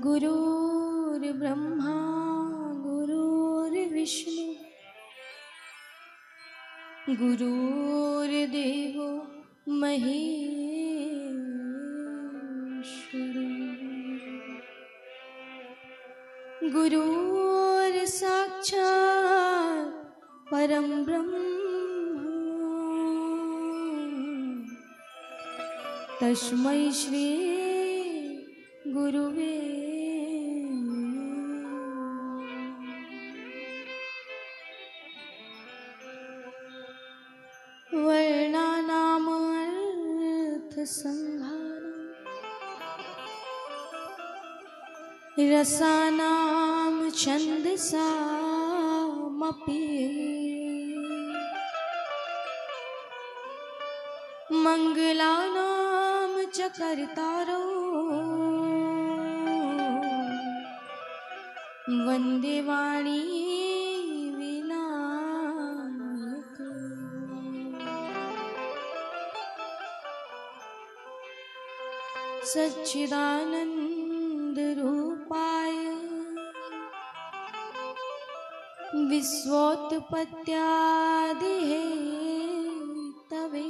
गुरुर्ब्रह्मा गुरुर्विष्णु गुरुर्देवो महेश्वर गुरुर्साक्षात् परं ब्रह्म तस्मै श्री गुरुवे वर्णानामर्थसंहारं रसानां छन्दसामपि मंगलानां च कर्तारो वन्दे वाणी विनायक सच्चिदानंद रूपाय विश्वोत्पत्त्यादिहेतवे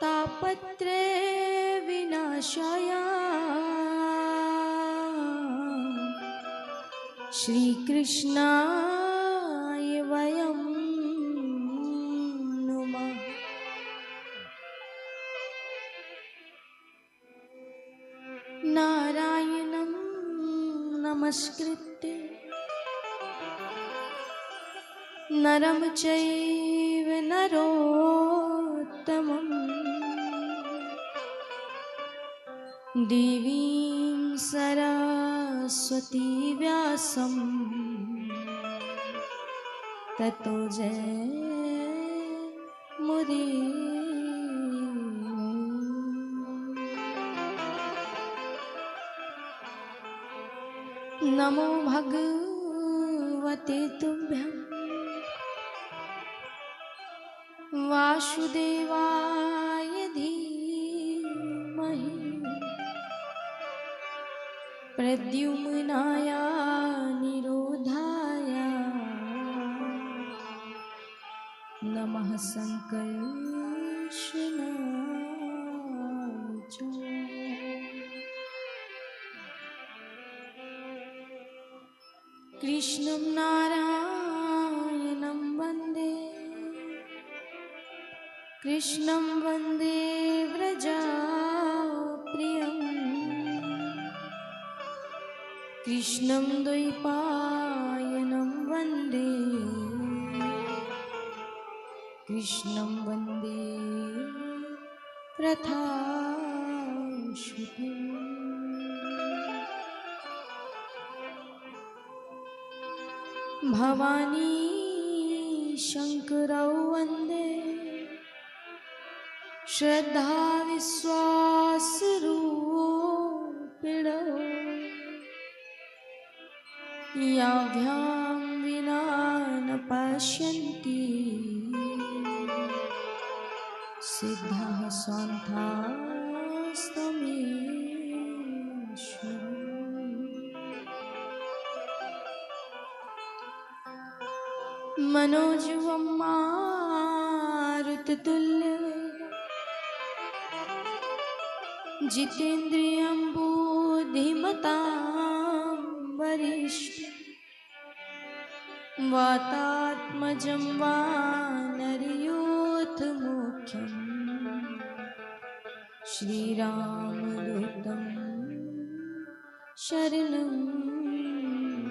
तापत्रय विनाशाय श्रीकृष्णाय वयं नुमः। नारायणं नमस्कृत्य नरं चैव नरोत्तमं देवीं सरस्वती व्यासं ततो जयमुदीरये। नमो भगवते तुभ्यं वासुदेवाय धीमहि प्रद्युम्नाय निरोधाय नमः संकर्षणाय च। कृष्णं नारायणं वन्दे कृष्णं वन्दे व्रजप्रियं कृष्णं द्वैपायनं वन्दे कृष्णं वन्दे प्रथाश्रुतम्। भवानी शंकरौ वन्दे श्रद्धा विश्वासरूपिणौ याभ्यां विना न पश्यन्ति सिद्धाः स्वान्तास्तमेश्वर। मनोजवं मारुततुल्यवेगं जितेन्द्रियं बुद्धिमतां वरिष्ठं वातात्मजं वानरयूथमुख्यं श्रीरामदूतं शरणं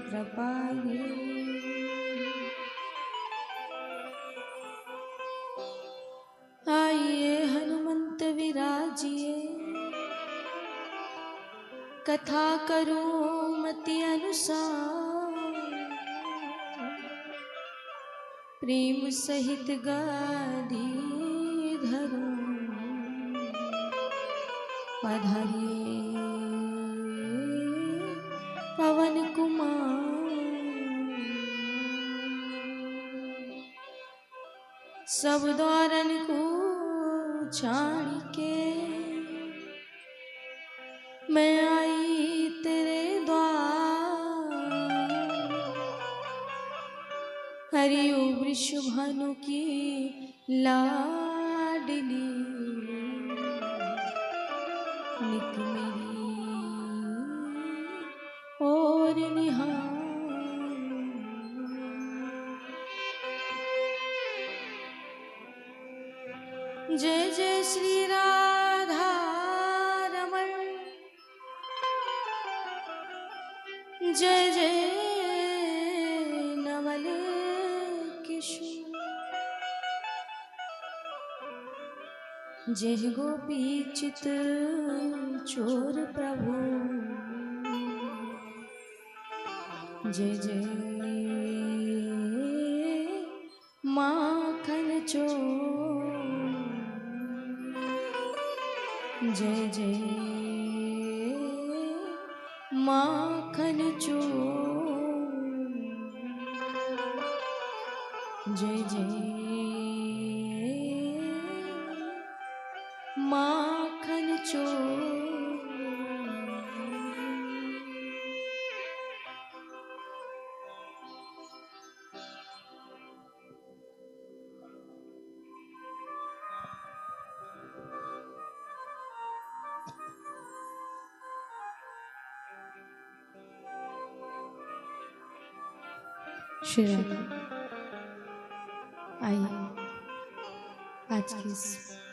प्रपद्ये। आइए हनुमंत विराजिए कथा करूं मति अनुसार प्रेम सहित गादी धरूं पधारिए पवन कुमार। सब द्वारन को छाड़ के मैं आई तेरे द्वार। हरि ओ वृषभानु की लाडली नित मेरी और निहार। जय जय श्री राधा रमण, जय जय नवल किशोर, जय गोपी चित चोर प्रभु, जय जय माखन चोर, जय जय माखन चोर, जय जय माखन चोर। श्री राधे, आइए आज की इस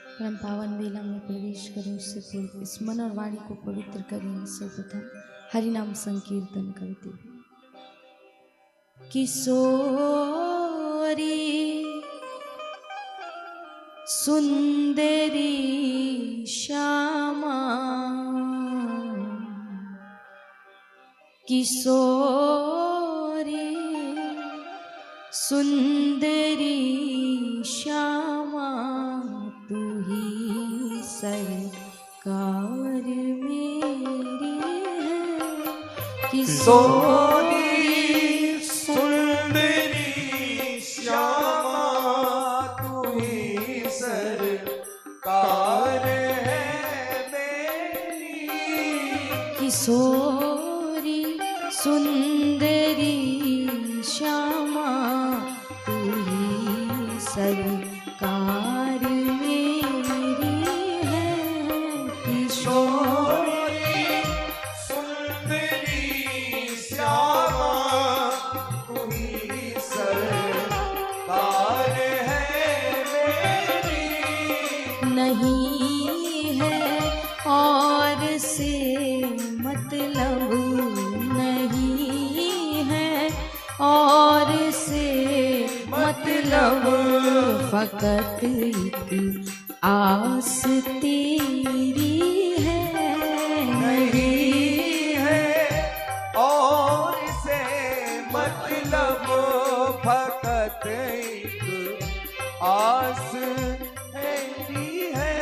परम पावन वेला में प्रवेश करें। उससे पूर्व इस मन और वाणी को पवित्र करें। सर्वप्रथम हरि नाम संकीर्तन करते हुए। किशोरी सुंदरी श्यामा, किशोरी सुंदरी श्यामा, तू ही सरकार मेरी है। किशोरी सुंदरी श्यामा, तू ही सरकार है मेरी। किशोरी सुंदरी श्यामा, तू ही सरकार मेरी है। किशोरी सुंदरी श्यामा, तू ही सरकार है मेरी। नहीं है और से मतलब, नहीं है और से मतलब, फकत एक आस तेरी है। नहीं है और से मतलब, फकत एक आस तेरी है।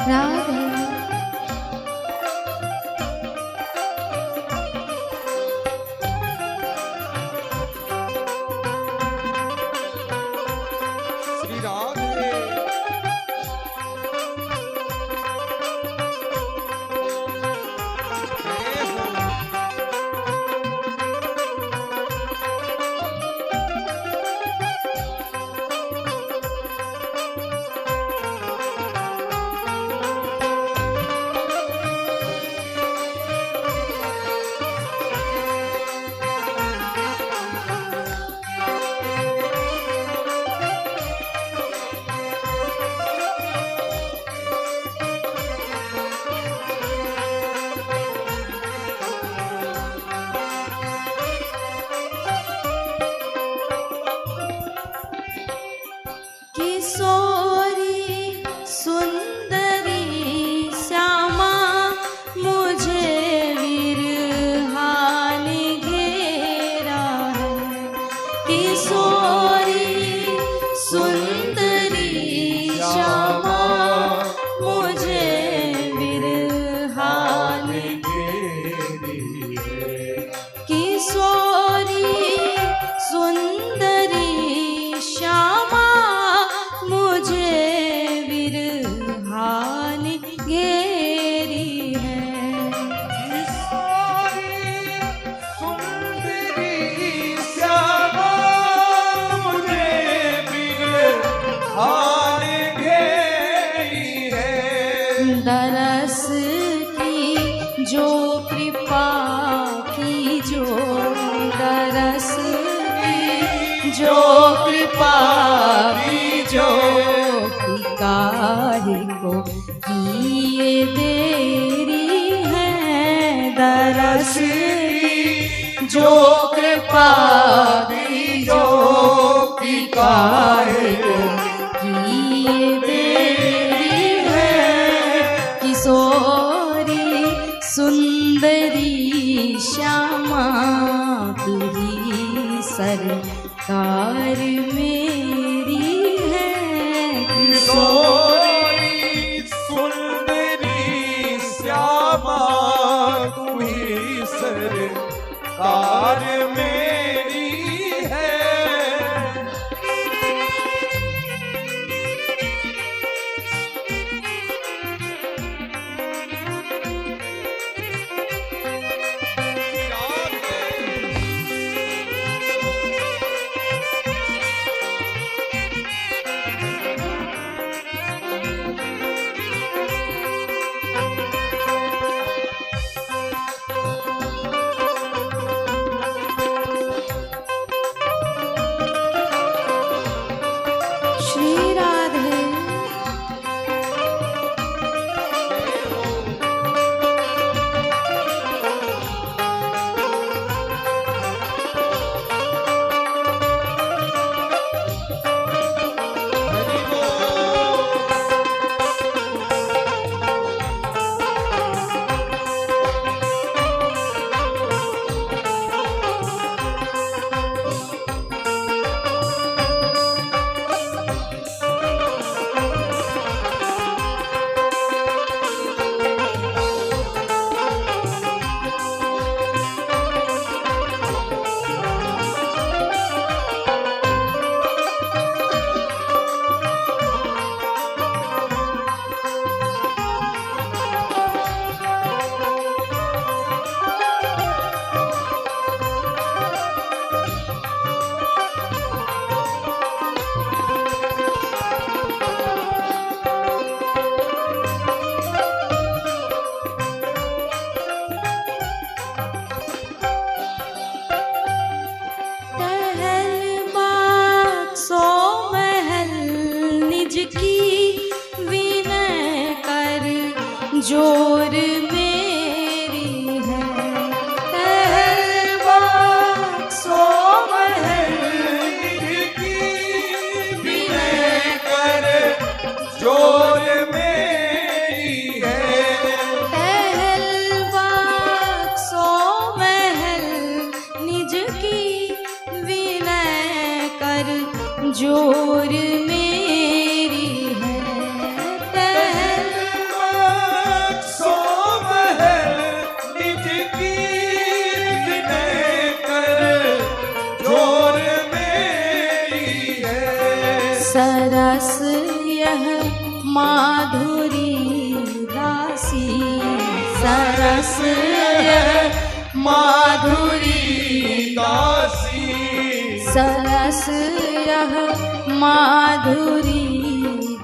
राधे श्री राधे दरस की जो कृपा की जो दरस की जो कृपा की जो काहे को किए देरी है दरस की जो कृपा की जो काहे को किए देरी है किशोरी सुंदरी श्यामा तुही सरकार मेरी है किशोरी सुंदरी श्यामा तू ही सरकार मेरी है। श्री राधे जोर मेरी है टहलवा सो महल की विनय कर जोर मेरी है। टहलवा सो महल निज की विनय कर जोर मेरी है सरस यह माधुरी दासी सरस यह माधुरी दासी सरस यह माधुरी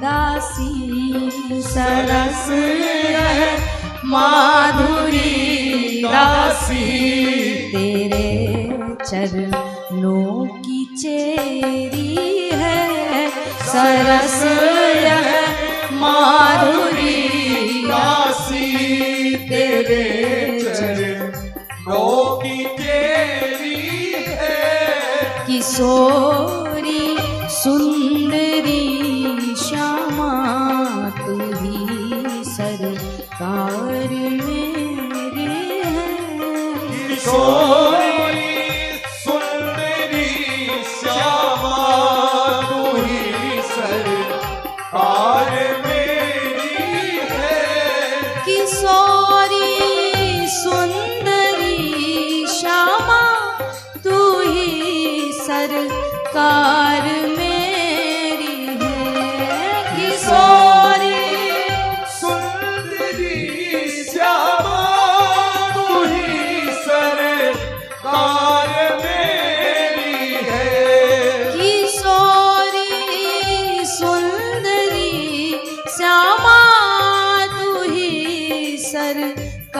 दासी सरस यह माधुरी दासी तेरे चरणों की चेरी है सरस यह माधुरी दासी तेरे चरणों की तेरी है। किशोरी सुंदरी श्यामा तू ही सरकार मेरी है। किशोरी सुंदरी श्यामा तू ही सरकार मेरी है। किशोरी सुंदरी श्यामा तू ही सरकार मेरी है। किशोरी सुंदरी श्यामा तू ही सरकार मेरी है। किशोरी सुंदरी श्यामा तू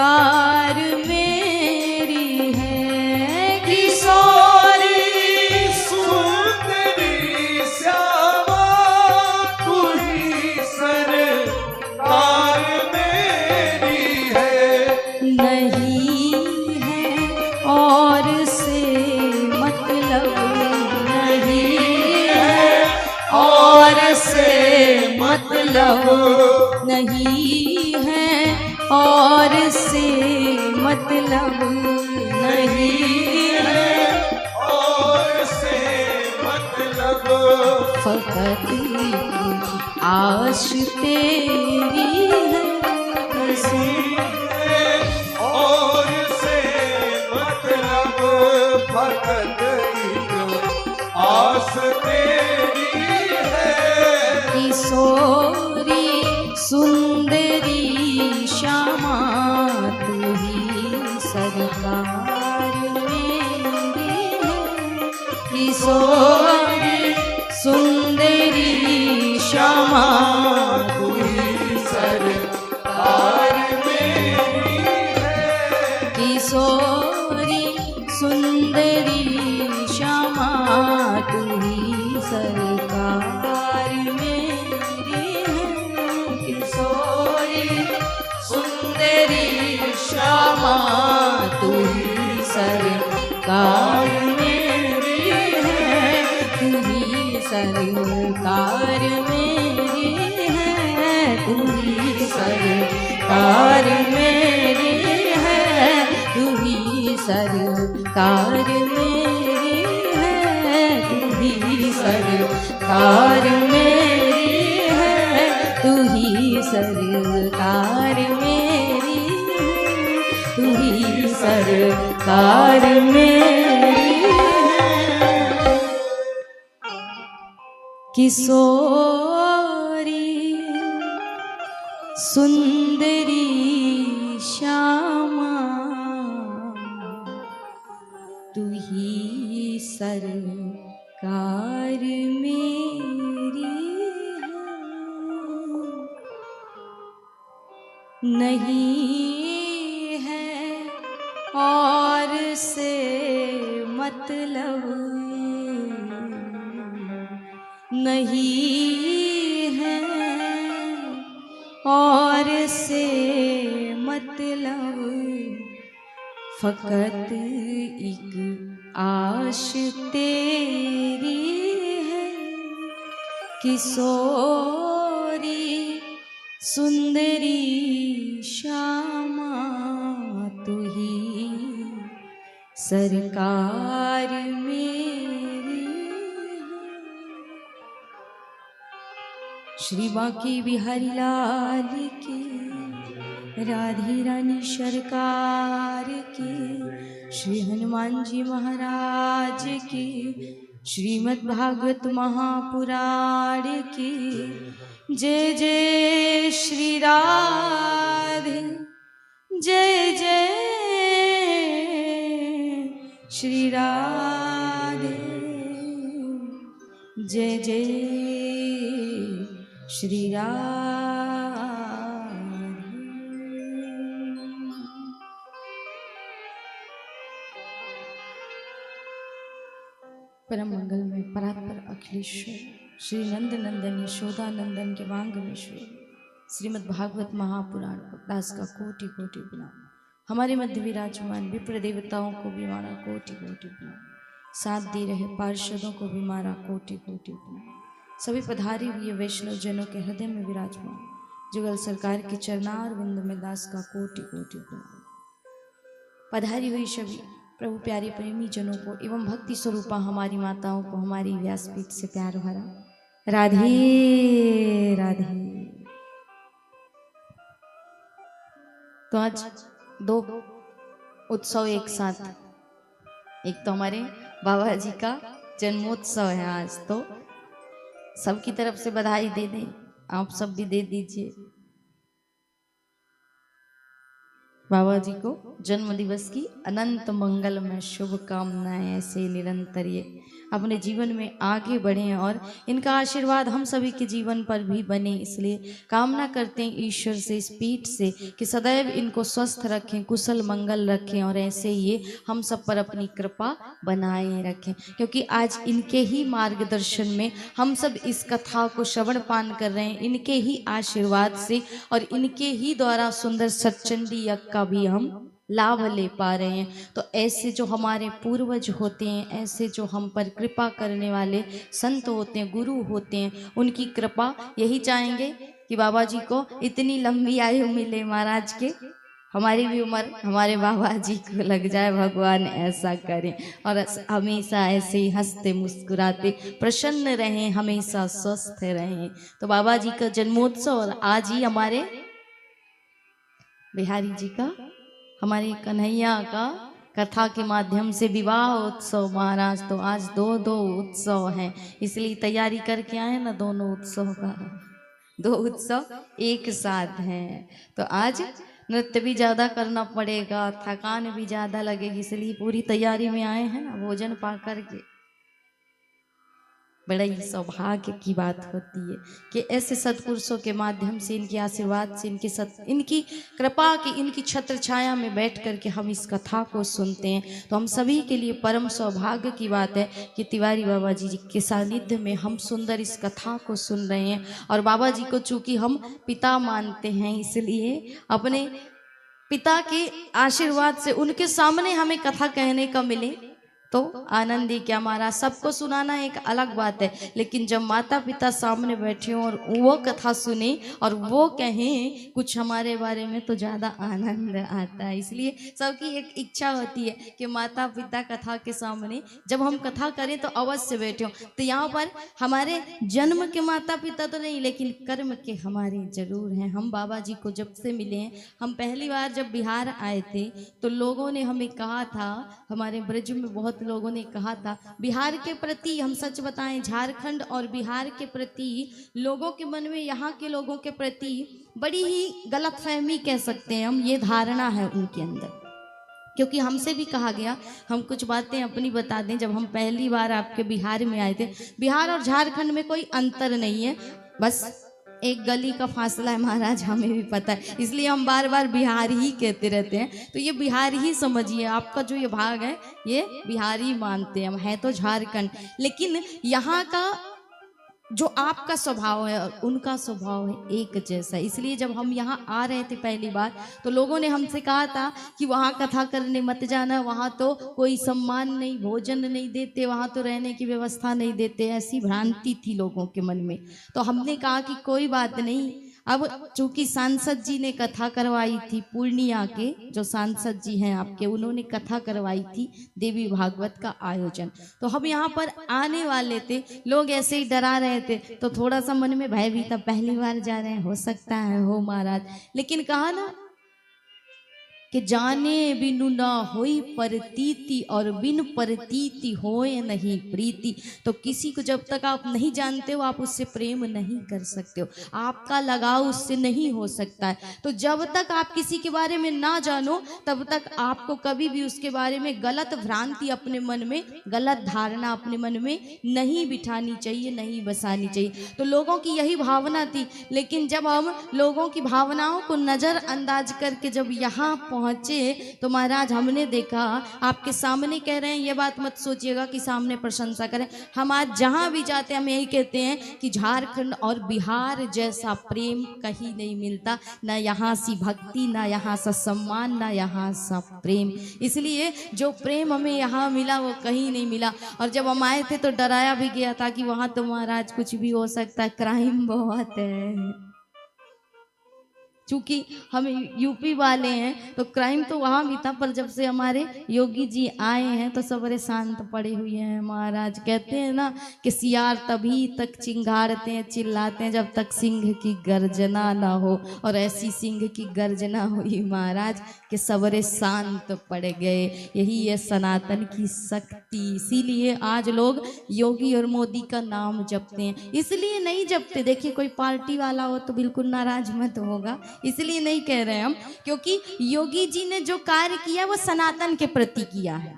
सरकार मेरी है किशोरी सुंदरी श्यामा तू ही सरकार मेरी है। नहीं है और से मतलब नहीं है और से मतलब नहीं है और से मतलब नहीं है और से मतलब फकत आश तेरी है और से मतलब फकत एक आस तेरी है। किशोरी सुंदरी श्यामा तू ही सरकार मेरी है। किशोरी सुंदरी श्यामा तू ही सरकार मेरी है। किशोरी सुंदरी श्यामा तू ही सरकार मेरी है। किशोरी सुंदरी श्यामा तू ही सरकार मेरी है। तू ही सरकार मेरी है। तू ही सरकार मेरी है। तू ही सरकार मेरी है। तू ही सरकार मेरी है। तू ही सरकार मेरी है। तू ही सरकार मेरी है। किशोरी सुंदरी श्यामा तू ही सरकार मेरी है। नहीं है और से मतलब नहीं है और से मतलब फकत एक आश तेरी है। किशोरी सुंदरी श्यामा तू ही सरकार मेरी है। श्री बांके बिहारी लाल की, राधे रानी सरकार की, श्री हनुमान जी महाराज की, श्रीमद् भागवत महापुराण की। जय जय श्री राधे, जय जय श्री राधे, जय जय श्री राधे। परम मंगल में परात्पर अखिलेश्वर श्री नंद नंदन यशोदा नंदन के वांग में श्रीमद् भागवत महापुराण दास का कोटि कोटि प्रणाम। हमारे मध्य विराजमान विप्र देवताओं को भी मारा कोटि कोटि प्रणाम। साथ दे रहे पार्षदों को भी मारा कोटि कोटि प्रणाम। सभी पधारी हुए वैष्णव जनों के हृदय में विराजमान जुगल सरकार के चरणार विंद में दास का कोटि कोटि प्रणाम। पधारी हुई सभी प्रभु प्यारे प्रेमी जनों को एवं भक्ति स्वरूपा हमारी माताओं को हमारी व्यासपीठ से प्यार भरा राधे राधे। तो आज दो उत्सव एक साथ, एक तो हमारे बाबा जी का जन्मोत्सव है आज, तो सबकी तरफ से बधाई दे दें, आप सब भी दे दीजिए बाबा जी को जन्म दिवस की अनंत मंगलमय शुभकामनाएं ऐसे निरंतर ये अपने जीवन में आगे बढ़ें और इनका आशीर्वाद हम सभी के जीवन पर भी बने। इसलिए कामना करते हैं ईश्वर से, इस पीठ से, कि सदैव इनको स्वस्थ रखें, कुशल मंगल रखें और ऐसे ये हम सब पर अपनी कृपा बनाए रखें। क्योंकि आज इनके ही मार्गदर्शन में हम सब इस कथा को श्रवण पान कर रहे हैं, इनके ही आशीर्वाद से और इनके ही द्वारा सुंदर सतचंडी यज्ञ का भी हम लाभ ले पा रहे हैं। तो ऐसे जो हमारे पूर्वज होते हैं, ऐसे जो हम पर कृपा करने वाले संत होते हैं, गुरु होते हैं, उनकी कृपा यही चाहेंगे कि बाबा जी को इतनी लंबी आयु मिले महाराज के, हमारी भी उम्र हमारे बाबा जी को लग जाए, भगवान ऐसा करें और हमेशा ऐसे ही हंसते मुस्कुराते प्रसन्न रहें, हमेशा स्वस्थ रहें। तो बाबा जी का जन्मोत्सव और आज ही हमारे बिहारी जी का, हमारे कन्हैया का कथा के माध्यम से विवाह उत्सव महाराज। तो आज दो उत्सव हैं, इसलिए तैयारी करके आए ना दोनों उत्सव का, दो उत्सव एक साथ हैं। तो आज नृत्य भी ज़्यादा करना पड़ेगा, थकान भी ज़्यादा लगेगी, इसलिए पूरी तैयारी में आए हैं ना भोजन पा करके। बड़ा ही सौभाग्य की बात होती है कि ऐसे सत्पुरुषों के माध्यम से, इनके आशीर्वाद से, इनकी कृपा की, इनकी छत्र छाया में बैठ करके हम इस कथा को सुनते हैं। तो हम सभी के लिए परम सौभाग्य की बात है कि तिवारी बाबा जी के सानिध्य में हम सुंदर इस कथा को सुन रहे हैं। और बाबा जी को चूंकि हम पिता मानते हैं, इसलिए अपने पिता के आशीर्वाद से उनके सामने हमें कथा कहने का मिले तो आनंद ही क्या महाराज। सबको सुनाना एक अलग बात है, लेकिन जब माता पिता सामने बैठे हों और वो कथा सुने और वो कहें कुछ हमारे बारे में, तो ज़्यादा आनंद आता है। इसलिए सबकी एक इच्छा होती है कि माता पिता कथा के सामने जब हम कथा करें तो अवश्य बैठे हों। तो यहाँ पर हमारे जन्म के माता पिता तो नहीं, लेकिन कर्म के हमारे जरूर हैं। हम बाबा जी को जब से मिले हैं, हम पहली बार जब बिहार आए थे तो लोगों ने हमें कहा था, हमारे ब्रज में बहुत लोगों ने कहा था, बिहार के प्रति, हम सच बताएं, झारखंड और बिहार के प्रति लोगों के मन में, यहाँ के लोगों के प्रति बड़ी ही गलतफहमी कह सकते हैं हम, ये धारणा है उनके अंदर। क्योंकि हमसे भी कहा गया, हम कुछ बातें अपनी बता दें, जब हम पहली बार आपके बिहार में आए थे, बिहार और झारखंड में कोई अंतर नहीं है, बस एक गली का फासला है महाराज, हमें भी पता है, इसलिए हम बार बार बिहार ही कहते रहते हैं। तो ये बिहार ही समझिए, आपका जो ये भाग है ये बिहारी मानते हैं हम, है तो झारखंड, लेकिन यहाँ का जो आपका स्वभाव है और उनका स्वभाव है एक जैसा। इसलिए जब हम यहाँ आ रहे थे पहली बार तो लोगों ने हमसे कहा था कि वहाँ कथा करने मत जाना, वहाँ तो कोई सम्मान नहीं, भोजन नहीं देते, वहाँ तो रहने की व्यवस्था नहीं देते, ऐसी भ्रांति थी लोगों के मन में। तो हमने कहा कि कोई बात नहीं, अब चूंकि सांसद जी ने कथा करवाई थी, पूर्णिया के जो सांसद जी हैं आपके, उन्होंने कथा करवाई थी देवी भागवत का आयोजन, तो हम यहाँ पर आने वाले थे, लोग ऐसे ही डरा रहे थे, तो थोड़ा सा मन में भय भी था, पहली बार जा रहे हैं, हो सकता है हो महाराज, लेकिन कहा ना कि जाने बिनु ना होई प्रतीति और बिन प्रतीति होए नहीं प्रीति। तो किसी को जब तक आप नहीं जानते हो आप उससे प्रेम नहीं कर सकते हो, आपका लगाव उससे नहीं हो सकता है। तो जब तक आप किसी के बारे में ना जानो तब तक आपको कभी भी उसके बारे में गलत भ्रांति अपने मन में, गलत धारणा अपने मन में नहीं बिठानी चाहिए, नहीं बसानी चाहिए। तो लोगों की यही भावना थी, लेकिन जब हम लोगों की भावनाओं को नज़रअंदाज करके जब यहाँ पहुंचे तो महाराज हमने देखा, आपके सामने कह रहे हैं, ये बात मत सोचिएगा कि सामने प्रशंसा करें, हम आज जहां भी जाते हैं हम यही कहते हैं कि झारखंड और बिहार जैसा प्रेम कहीं नहीं मिलता, ना यहाँ सी भक्ति, ना यहाँ सा सम्मान, ना यहाँ सा प्रेम। इसलिए जो प्रेम हमें यहाँ मिला वो कहीं नहीं मिला। और जब हम आए थे तो डराया भी गया था कि वहां तो महाराज कुछ भी हो सकता है, क्राइम बहुत है। चूंकि हम यूपी वाले हैं तो क्राइम तो वहाँ भी था, पर जब से हमारे योगी जी आए हैं तो सब बड़े शांत पड़े हुए हैं महाराज। कहते हैं ना कि सियार तभी तक चिंगारते हैं, चिल्लाते हैं जब तक सिंह की गर्जना ना हो, और ऐसी सिंह की गर्जना हुई महाराज कि सबरे शांत पड़ गए। यही है सनातन की शक्ति। इसीलिए आज लोग योगी और मोदी का नाम जपते हैं, इसलिए नहीं जपते, देखिए कोई पार्टी वाला हो तो बिल्कुल नाराज मत होगा, इसलिए नहीं कह रहे हम, क्योंकि योगी जी ने जो कार्य किया वो सनातन के प्रति किया है।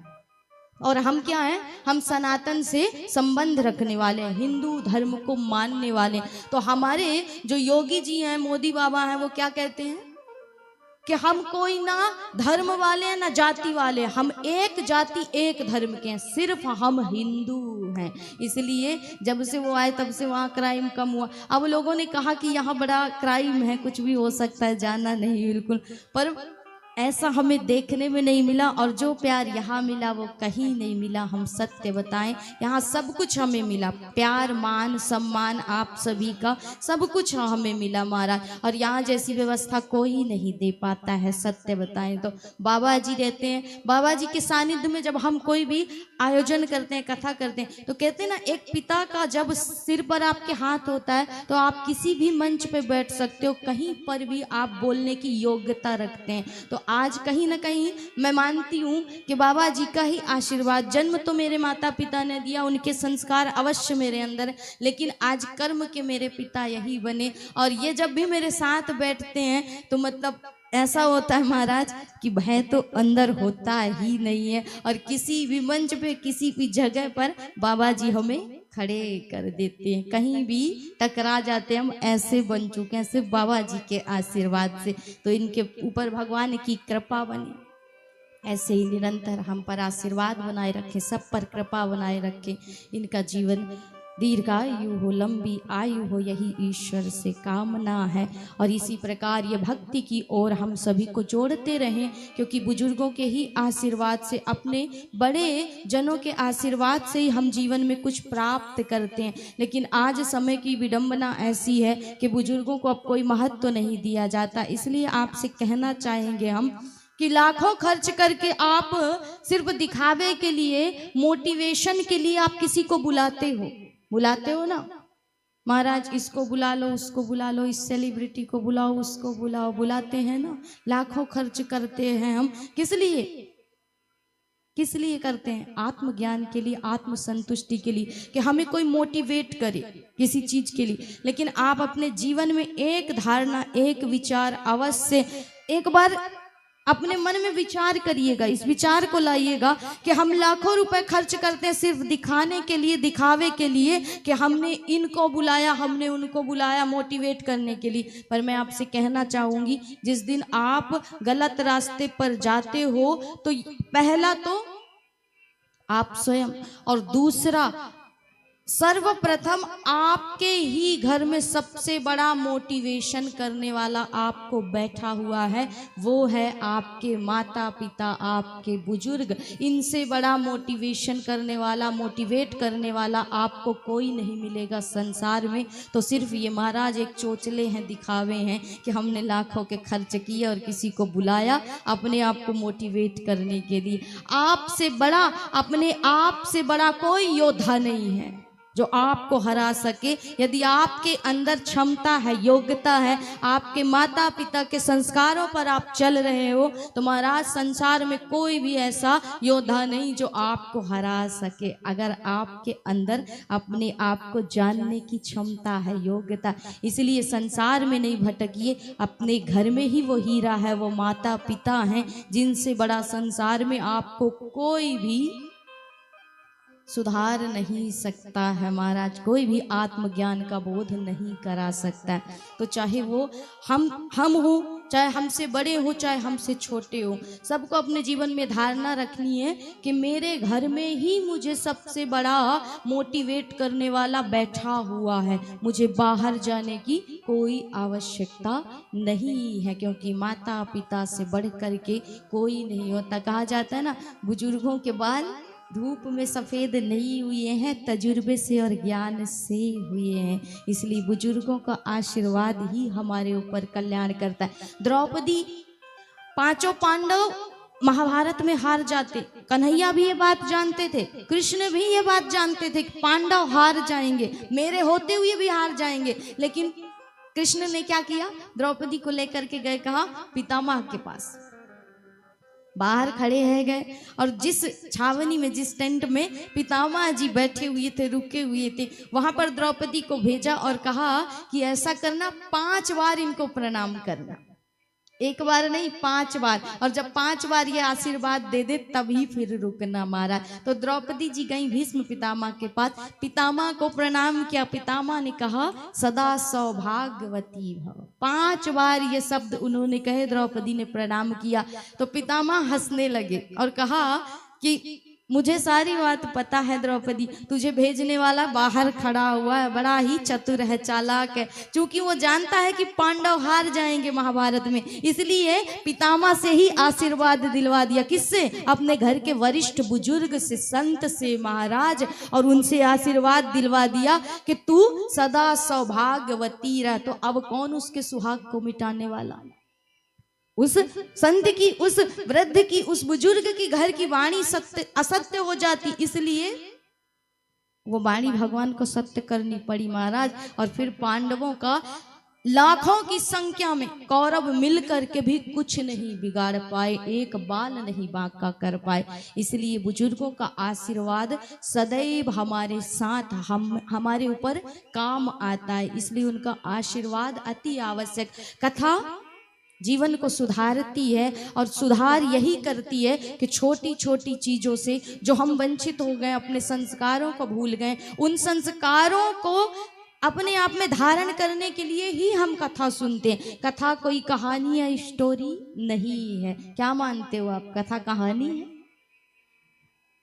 और हम क्या हैं, हम सनातन से संबंध रखने वाले हैं, हिंदू धर्म को मानने वाले हैं। तो हमारे जो योगी जी हैं, मोदी बाबा हैं, वो क्या कहते हैं कि हम कोई ना धर्म वाले हैं ना जाति वाले, हम एक जाति एक धर्म के हैं, सिर्फ हम हिंदू हैं। इसलिए जब से वो आए तब से वहाँ क्राइम कम हुआ। अब लोगों ने कहा कि यहाँ बड़ा क्राइम है, कुछ भी हो सकता है, जाना नहीं बिल्कुल, पर ऐसा हमें देखने में नहीं मिला। और जो प्यार यहाँ मिला वो कहीं नहीं मिला। हम सत्य बताएं, यहाँ सब कुछ हमें मिला, प्यार मान सम्मान आप सभी का सब कुछ हमें मिला महाराज। और यहाँ जैसी व्यवस्था कोई नहीं दे पाता है, सत्य बताएं तो। बाबा जी रहते हैं, बाबा जी के सानिध्य में जब हम कोई भी आयोजन करते हैं, कथा करते हैं, तो कहते हैं ना, एक पिता का जब सिर पर आपके हाथ होता है तो आप किसी भी मंच पे बैठ सकते हो, कहीं पर भी आप बोलने की योग्यता रखते हैं। तो आज कहीं ना कहीं मैं मानती हूँ कि बाबा जी का ही आशीर्वाद, जन्म तो मेरे माता पिता ने दिया, उनके संस्कार अवश्य मेरे अंदर है, लेकिन आज कर्म के मेरे पिता यही बने। और ये जब भी मेरे साथ बैठते हैं तो मतलब ऐसा होता है महाराज कि भय तो अंदर होता ही नहीं है। और किसी भी मंच पे, किसी भी जगह पर बाबा जी हमें खड़े कर देते हैं, कहीं भी टकरा जाते हैं हम, ऐसे बन चुके हैं सिर्फ बाबा जी के आशीर्वाद से। तो इनके ऊपर भगवान की कृपा बनी, ऐसे ही निरंतर हम पर आशीर्वाद बनाए रखे, सब पर कृपा बनाए रखे, इनका जीवन दीर्घायु हो, लंबी आयु हो, यही ईश्वर से कामना है। और इसी प्रकार ये भक्ति की ओर हम सभी को जोड़ते रहें, क्योंकि बुजुर्गों के ही आशीर्वाद से, अपने बड़े जनों के आशीर्वाद से ही हम जीवन में कुछ प्राप्त करते हैं। लेकिन आज समय की विडंबना ऐसी है कि बुजुर्गों को अब कोई महत्व तो नहीं दिया जाता। इसलिए आपसे कहना चाहेंगे हम कि लाखों खर्च करके आप सिर्फ दिखावे के लिए, मोटिवेशन के लिए आप किसी को बुलाते हो ना, महाराज इसको बुला लो, उसको बुला लो, इस सेलिब्रिटी को बुलाओ, उसको बुलाओ, बुलाते हैं ना, लाखों खर्च करते हैं हम। किस लिए करते हैं? आत्मज्ञान के लिए, आत्म संतुष्टि के लिए, कि हमें कोई मोटिवेट करे किसी चीज के लिए। लेकिन आप अपने जीवन में एक धारणा, एक विचार अवश्य एक बार अपने मन में विचार करिएगा, इस विचार को लाइएगा कि हम लाखों रुपए खर्च करते हैं सिर्फ दिखाने के लिए, दिखावे के लिए, कि हमने इनको बुलाया, हमने उनको बुलाया, मोटिवेट करने के लिए। पर मैं आपसे कहना चाहूंगी, जिस दिन आप गलत रास्ते पर जाते हो तो पहला तो आप स्वयं, और दूसरा सर्वप्रथम आपके ही घर में सबसे बड़ा मोटिवेशन करने वाला आपको बैठा हुआ है, वो है आपके माता पिता, आपके बुजुर्ग। इनसे बड़ा मोटिवेशन करने वाला, मोटिवेट करने वाला आपको कोई नहीं मिलेगा संसार में। तो सिर्फ ये महाराज एक चोचले हैं, दिखावे हैं कि हमने लाखों के खर्च किए और किसी को बुलाया अपने आप को मोटिवेट करने के लिए। आपसे बड़ा, अपने आप से बड़ा कोई योद्धा नहीं है जो आपको हरा सके। यदि आपके अंदर क्षमता है, योग्यता है, आपके माता पिता के संस्कारों पर आप चल रहे हो, तो महाराज संसार में कोई भी ऐसा योद्धा नहीं जो आपको हरा सके। अगर आपके अंदर अपने आप को जानने की क्षमता है, योग्यता, इसलिए संसार में नहीं भटकिए, अपने घर में ही वो हीरा है, वो माता पिता हैं, जिनसे बड़ा संसार में आपको कोई भी सुधार नहीं सकता है महाराज, कोई भी आत्मज्ञान का बोध नहीं करा सकता। तो चाहे वो हम हो, चाहे हमसे बड़े हो, चाहे हमसे छोटे हो, सबको अपने जीवन में धारणा रखनी है कि मेरे घर में ही मुझे सबसे बड़ा मोटिवेट करने वाला बैठा हुआ है, मुझे बाहर जाने की कोई आवश्यकता नहीं है, क्योंकि माता पिता से बढ़ कर के कोई नहीं होता। कहा जाता है ना, बुजुर्गों के बाल धूप में सफ़ेद नहीं हुए हैं, तजुर्बे से और ज्ञान से हुए हैं। इसलिए बुजुर्गों का आशीर्वाद ही हमारे ऊपर कल्याण करता है। द्रौपदी, पांचों पांडव महाभारत में हार जाते, कन्हैया भी ये बात जानते थे, कृष्ण भी ये बात जानते थे कि पांडव हार जाएंगे, मेरे होते हुए भी हार जाएंगे। लेकिन कृष्ण ने क्या किया? द्रौपदी को लेकर के गए, कहा पितामह के पास, बाहर खड़े हैं गए, और जिस छावनी में, जिस टेंट में पितामह जी बैठे हुए थे, रुके हुए थे, वहां पर द्रौपदी को भेजा और कहा कि ऐसा करना, 5 बार इनको प्रणाम करना। एक बार नहीं 5 बार, और जब 5 बार ये आशीर्वाद दे दे तभी फिर रुकना महाराज। तो द्रौपदी जी गई भीष्म पितामह के पास, पितामह को प्रणाम किया। पितामह ने कहा सदा सौभाग्यवती भव। 5 बार ये शब्द उन्होंने कहे, द्रौपदी ने प्रणाम किया। तो पितामह हंसने लगे और कहा कि मुझे सारी बात पता है द्रौपदी, तुझे भेजने वाला बाहर खड़ा हुआ है, बड़ा ही चतुर है, चालाक है। क्योंकि वो जानता है कि पांडव हार जाएंगे महाभारत में, इसलिए पितामह से ही आशीर्वाद दिलवा दिया। किससे? अपने घर के वरिष्ठ बुजुर्ग से, संत से महाराज, और उनसे आशीर्वाद दिलवा दिया कि तू सदा सौभाग्यवती रह। तो अब कौन उसके सुहाग को मिटाने वाला? उस संत की, उस वृद्ध की, उस बुजुर्ग की घर की वाणी सत्य असत्य हो जाती, इसलिए वो वाणी भगवान को सत्य करनी पड़ी महाराज। और फिर पांडवों का लाखों की संख्या में कौरव मिलकर के भी कुछ नहीं बिगाड़ पाए, एक बाल नहीं बांका कर पाए। इसलिए बुजुर्गों का आशीर्वाद सदैव हमारे साथ, हमारे ऊपर काम आता है, इसलिए उनका आशीर्वाद अति आवश्यक। कथा जीवन को सुधारती है और सुधार यही करती है कि छोटी छोटी चीजों से जो हम वंचित हो गए, अपने संस्कारों को भूल गए, उन संस्कारों को अपने आप में धारण करने के लिए ही हम कथा सुनते हैं। कथा कोई कहानी या स्टोरी नहीं है। क्या मानते हो आप? कथा कहानी है?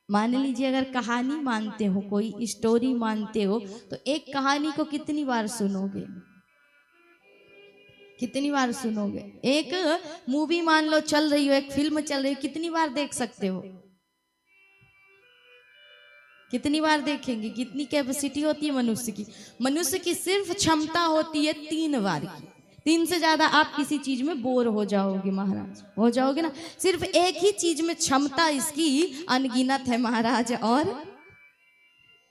मान लीजिए अगर कहानी मानते हो, कोई स्टोरी मानते हो, तो एक कहानी को कितनी बार सुनोगे? कितनी बार सुनोगे? एक मूवी मान लो चल रही हो, एक फिल्म चल रही हो, कितनी बार देख सकते हो? कितनी बार देखेंगे? कितनी कैपेसिटी होती है मनुष्य की? मनुष्य की सिर्फ क्षमता होती है 3 बार की। 3 से ज्यादा आप किसी चीज में बोर हो जाओगे महाराज, हो जाओगे ना। सिर्फ एक ही चीज में क्षमता इसकी अनगिनत है महाराज, और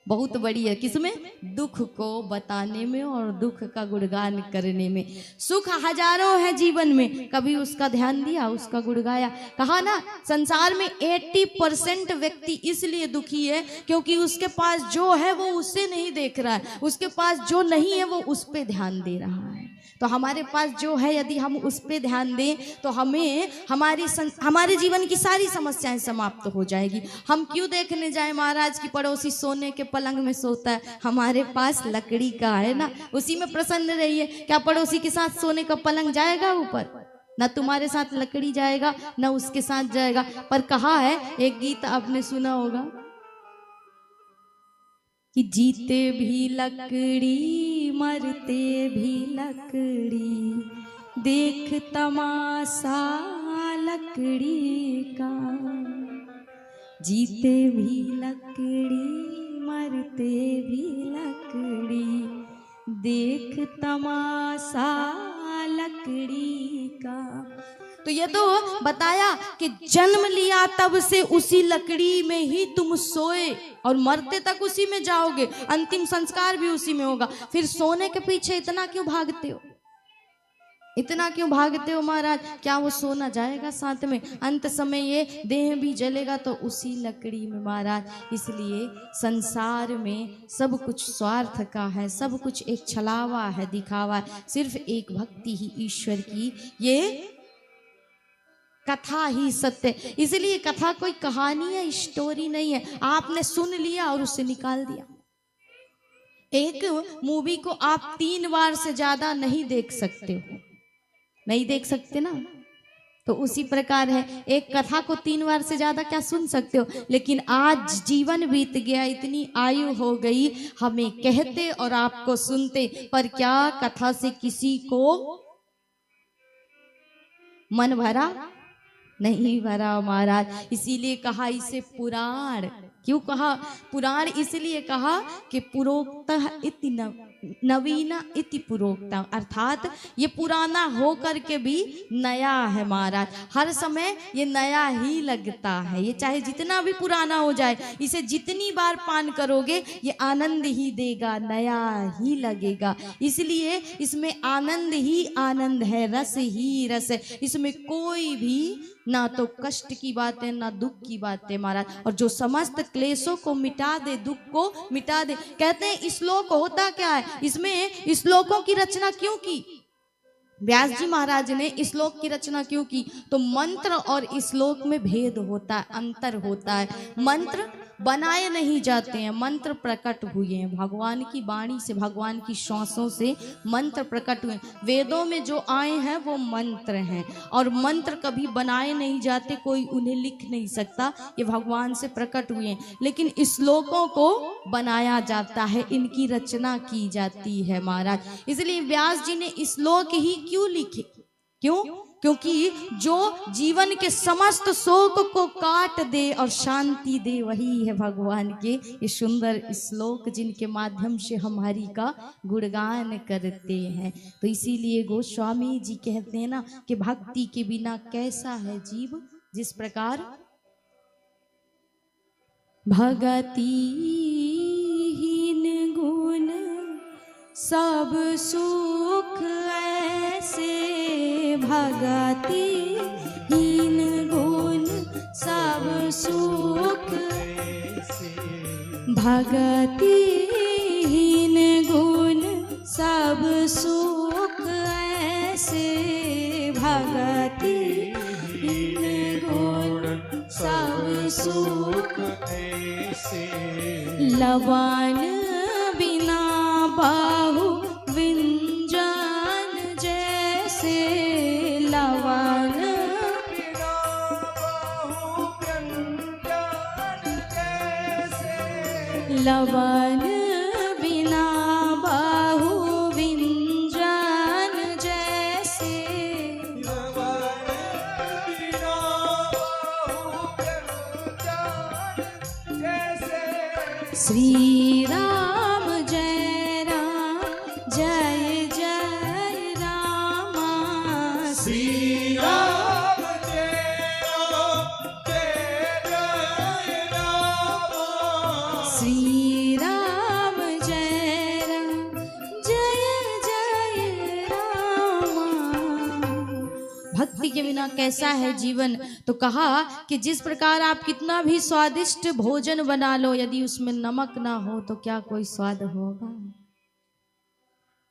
बहुत बड़ी है। किसमें? दुख को बताने में और दुख का गुणगान करने में। सुख हजारों है जीवन में, कभी उसका ध्यान दिया, उसका गुण गाया? कहा ना, संसार में 80% व्यक्ति इसलिए दुखी है क्योंकि उसके पास जो है वो उसे नहीं देख रहा है, उसके पास जो नहीं है वो उस पे ध्यान दे रहा है। तो हमारे पास जो है यदि हम उस पे ध्यान दें तो हमें हमारे जीवन की सारी समस्याएं समाप्त हो जाएगी। हम क्यों देखने जाए महाराज की पड़ोसी सोने के पलंग में सोता है? हमारे पास लकड़ी का है ना, उसी में प्रसन्न रहिए। क्या पड़ोसी के साथ सोने का पलंग जाएगा ऊपर? ना तुम्हारे साथ लकड़ी जाएगा, ना उसके साथ जाएगा। पर कहा है, एक गीत आपने सुना होगा कि जीते भी लकड़ी मरते भी लकड़ी, देख तमाशा लकड़ी का। जीते भी लकड़ी मरते भी लकड़ी, देख तमाशा लकड़ी का। तो ये तो बताया कि जन्म लिया तब से उसी लकड़ी में ही तुम सोए और मरते तक उसी में जाओगे, अंतिम संस्कार भी उसी में होगा। फिर सोने के पीछे इतना क्यों भागते हो? इतना क्यों भागते हो महाराज? क्या वो सोना जाएगा साथ में? अंत समय ये देह भी जलेगा तो उसी लकड़ी में महाराज। इसलिए संसार में सब कुछ स्वार्थ का है, सब कुछ एक छलावा है, दिखावा है। सिर्फ एक भक्ति ही ईश्वर की, ये कथा ही सत्य। इसलिए कथा कोई कहानी या स्टोरी नहीं है, आपने सुन लिया और उससे निकाल दिया। एक मूवी को आप 3 बार से ज्यादा नहीं देख सकते हो, नहीं देख सकते ना। तो उसी प्रकार है, एक कथा को 3 बार से ज्यादा क्या सुन सकते हो? लेकिन आज जीवन बीत गया, इतनी आयु हो गई, हमें कहते और आपको सुनते, पर क्या कथा से किसी को मन भरा? नहीं भरा महाराज। इसीलिए कहा इसे पुराण। क्यों कहा पुराण? इसलिए कहा कि पुरोक्तः इति नवीन इति पुरोक्तः, अर्थात ये पुराना हो करके भी नया है महाराज। हर समय ये नया ही लगता है, ये चाहे जितना भी पुराना हो जाए, इसे जितनी बार पान करोगे ये आनंद ही देगा, नया ही लगेगा। इसलिए इसमें आनंद ही आनंद है, रस ही रस है। इसमें कोई भी ना तो कष्ट की बात है ना दुख की बात है महाराज। और जो समस्त क्लेशों को मिटा दे, दुख को मिटा दे। कहते हैं श्लोक होता क्या है? इसमें श्लोकों की रचना क्यों की? व्यास जी महाराज ने श्लोक की रचना क्यों की? तो मंत्र और श्लोक में भेद होता है, अंतर होता है। मंत्र बनाए नहीं जाते हैं, मंत्र प्रकट हुए हैं भगवान की वाणी से, भगवान की श्वासों से मंत्र प्रकट हुए। वेदों में जो आए हैं वो मंत्र हैं, और मंत्र कभी बनाए नहीं जाते, कोई उन्हें लिख नहीं सकता, ये भगवान से प्रकट हुए हैं। लेकिन श्लोकों को बनाया जाता है, इनकी रचना की जाती है महाराज। इसलिए व्यास जी ने श्लोक ही क्यों लिखे? क्यों? क्योंकि जो जीवन के समस्त शोक को काट दे और शांति दे, वही है भगवान के ये सुंदर श्लोक, जिनके माध्यम से हम हरि का गुणगान करते हैं। तो इसीलिए गोस्वामी जी कहते हैं ना कि भक्ति के बिना कैसा है जीव, जिस प्रकार भगतिहीन गुण सब सुख ऐसे, भगतिहीन गुण सब सुख ऐसे, भगतिहीन गुण सब सुख ऐसे, भगतिहीन गुण सब सुख ऐसे, लवण बिना बाहु विंजन जैसे, लवण बिना बाहु विंजन जैसे, लवण बिना बाहु विंजन जैसे, लवण बिना बाहु विंजन जैसे, श्री राम जय राम जय जय रामा, श्री राम जय राम जय जय रामा, श्री राम जय राम जय जय रामा। भक्ति के बिना कैसा है जीवन? तो कहा कि जिस प्रकार आप कितना भी स्वादिष्ट भोजन बना लो, यदि उसमें नमक ना हो तो क्या कोई स्वाद होगा?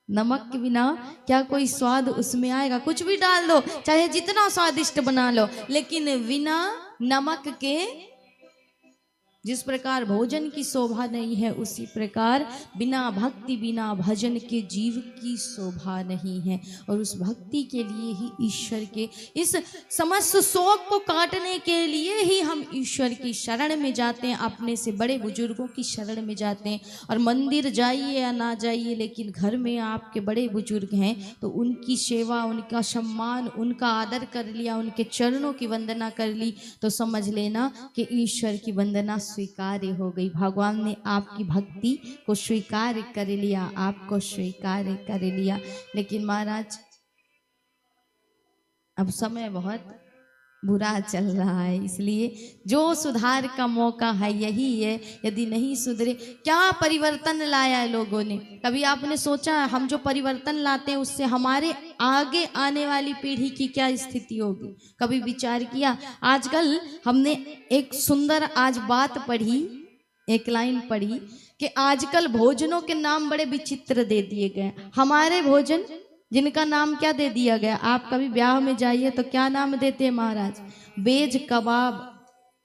नमक के बिना क्या कोई स्वाद उसमें आएगा? कुछ भी डाल दो, चाहे जितना स्वादिष्ट बना लो, लेकिन बिना नमक के जिस प्रकार भोजन की शोभा नहीं है, उसी प्रकार बिना भक्ति बिना भजन के जीव की शोभा नहीं है। और उस भक्ति के लिए ही ईश्वर के इस समस्त शोक को काटने के लिए ही हम ईश्वर की शरण में जाते हैं, अपने से बड़े बुजुर्गों की शरण में जाते हैं। और मंदिर जाइए या ना जाइए, लेकिन घर में आपके बड़े बुजुर्ग हैं तो उनकी सेवा, उनका सम्मान, उनका आदर कर लिया, उनके चरणों की वंदना कर ली, तो समझ लेना कि ईश्वर की वंदना स्वीकार्य हो गई। भगवान ने आपकी भक्ति को स्वीकार कर लिया, आपको स्वीकार कर लिया। लेकिन महाराज अब समय बहुत बुरा चल रहा है, इसलिए जो सुधार का मौका है यही है। यदि नहीं सुधरे, क्या परिवर्तन लाया है लोगों ने? कभी आपने सोचा हम जो परिवर्तन लाते हैं उससे हमारे आगे आने वाली पीढ़ी की क्या स्थिति होगी? कभी विचार किया? आजकल हमने एक सुंदर आज बात पढ़ी, एक लाइन पढ़ी कि आजकल भोजनों के नाम बड़े विचित्र दे दिए गए। हमारे भोजन जिनका नाम क्या दे दिया गया? आप कभी ब्याह में जाइए तो क्या नाम देते हैं महाराज? वेज कबाब,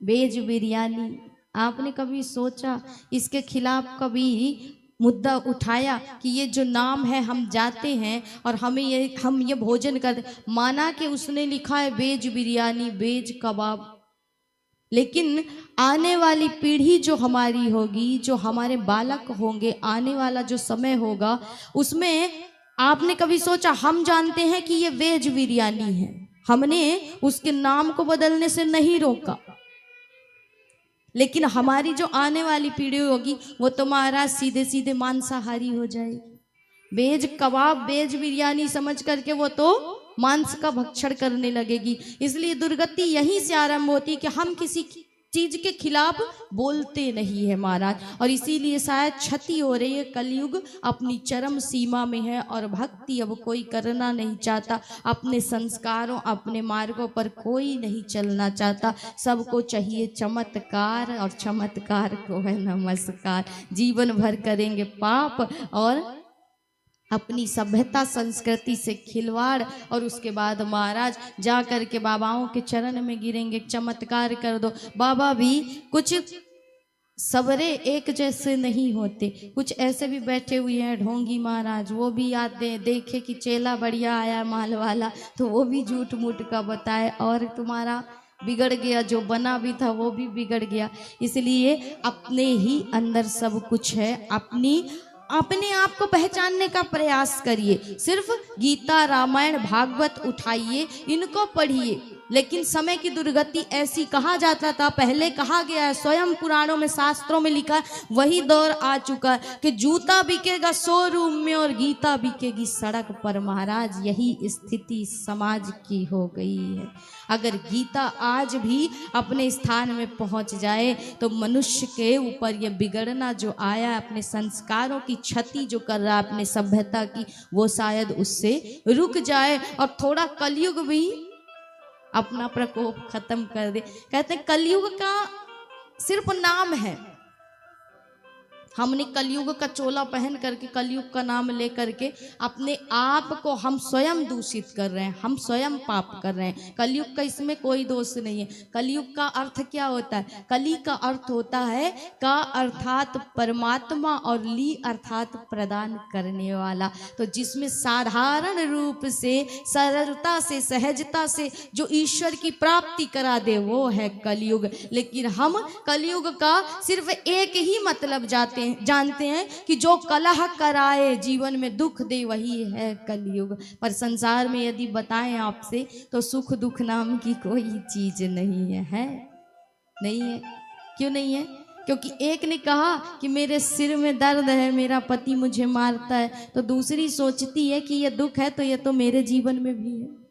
वेज बिरयानी। आपने कभी सोचा इसके खिलाफ कभी मुद्दा उठाया कि ये जो नाम है हम जाते हैं और हम ये भोजन करते? माना कि उसने लिखा है वेज बिरयानी, वेज कबाब, लेकिन आने वाली पीढ़ी जो हमारी होगी, जो हमारे बालक होंगे, आने वाला जो समय होगा, उसमें आपने कभी सोचा? हम जानते हैं कि ये वेज बिरयानी है, हमने उसके नाम को बदलने से नहीं रोका, लेकिन हमारी जो आने वाली पीढ़ी होगी वो तो महाराज सीधे सीधे मांसाहारी हो जाएगी। वेज कबाब, वेज बिरयानी समझ करके वो तो मांस का भक्षण करने लगेगी। इसलिए दुर्गति यहीं से आरंभ होती कि हम किसी चीज के खिलाफ बोलते नहीं है महाराज, और इसीलिए शायद क्षति हो रही है। कलयुग अपनी चरम सीमा में है और भक्ति अब कोई करना नहीं चाहता, अपने संस्कारों, अपने मार्गों पर कोई नहीं चलना चाहता। सबको चाहिए चमत्कार और चमत्कार को है नमस्कार। जीवन भर करेंगे पाप और अपनी सभ्यता संस्कृति से खिलवाड़। और उसके बाद महाराज जा कर के बाबाओं के चरण में गिरेंगे, चमत्कार कर दो। बाबा भी कुछ सबरे एक जैसे नहीं होते, कुछ ऐसे भी बैठे हुए हैं ढोंगी महाराज, वो भी आते हैं, देखे कि चेला बढ़िया आया माल वाला तो वो भी झूठ मूठ का बताए और तुम्हारा बिगड़ गया, जो बना भी था वो भी बिगड़ गया। इसलिए अपने ही अंदर सब कुछ है, अपने आप को पहचानने का प्रयास करिए। सिर्फ गीता रामायण भागवत उठाइए, इनको पढ़िए। लेकिन समय की दुर्गति ऐसी, कहा जाता था, पहले कहा गया है, स्वयं पुराणों में शास्त्रों में लिखा है, वही दौर आ चुका है कि जूता बिकेगा शोरूम में और गीता बिकेगी सड़क पर। महाराज यही स्थिति समाज की हो गई है। अगर गीता आज भी अपने स्थान में पहुंच जाए तो मनुष्य के ऊपर ये बिगड़ना जो आया है, अपने संस्कारों की क्षति जो कर रहा है अपने सभ्यता की, वो शायद उससे रुक जाए और थोड़ा कलयुग भी अपना प्रकोप खत्म कर दे। कहते हैं कलयुग का सिर्फ नाम है, हमने कलयुग का चोला पहन करके कलयुग का नाम ले करके अपने आप को हम स्वयं दूषित कर रहे हैं, हम स्वयं पाप कर रहे हैं। कलयुग का इसमें कोई दोष नहीं है। कलयुग का अर्थ क्या होता है? कली का अर्थ होता है का अर्थात परमात्मा और ली अर्थात प्रदान करने वाला। तो जिसमें साधारण रूप से सरलता से सहजता से जो ईश्वर की प्राप्ति करा दे वो है कलयुग। लेकिन हम कलयुग का सिर्फ एक ही मतलब जानते हैं कि जो कलह कराए जीवन में दुख दे वही है कलयुग। पर संसार में यदि बताएं आपसे तो सुख दुख नाम की कोई चीज नहीं है, नहीं है। क्यों नहीं है? क्योंकि एक ने कहा कि मेरे सिर में दर्द है, मेरा पति मुझे मारता है, तो दूसरी सोचती है कि ये दुख है तो ये तो मेरे जीवन में भी है।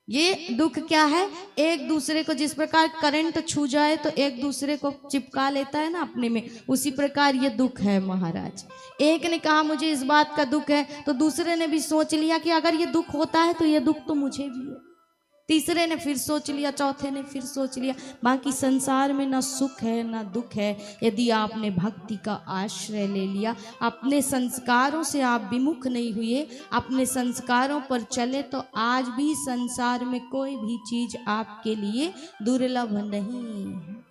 ये दुख क्या है? एक दूसरे को जिस प्रकार करंट छू जाए तो एक दूसरे को चिपका लेता है ना अपने में, उसी प्रकार ये दुख है महाराज। एक ने कहा मुझे इस बात का दुख है तो दूसरे ने भी सोच लिया कि अगर ये दुख होता है तो ये दुख तो मुझे भी है। तीसरे ने फिर सोच लिया, चौथे ने फिर सोच लिया। बाकी संसार में ना सुख है ना दुख है। यदि आपने भक्ति का आश्रय ले लिया, अपने संस्कारों से आप विमुख नहीं हुए, अपने संस्कारों पर चले, तो आज भी संसार में कोई भी चीज आपके लिए दुर्लभ नहीं है।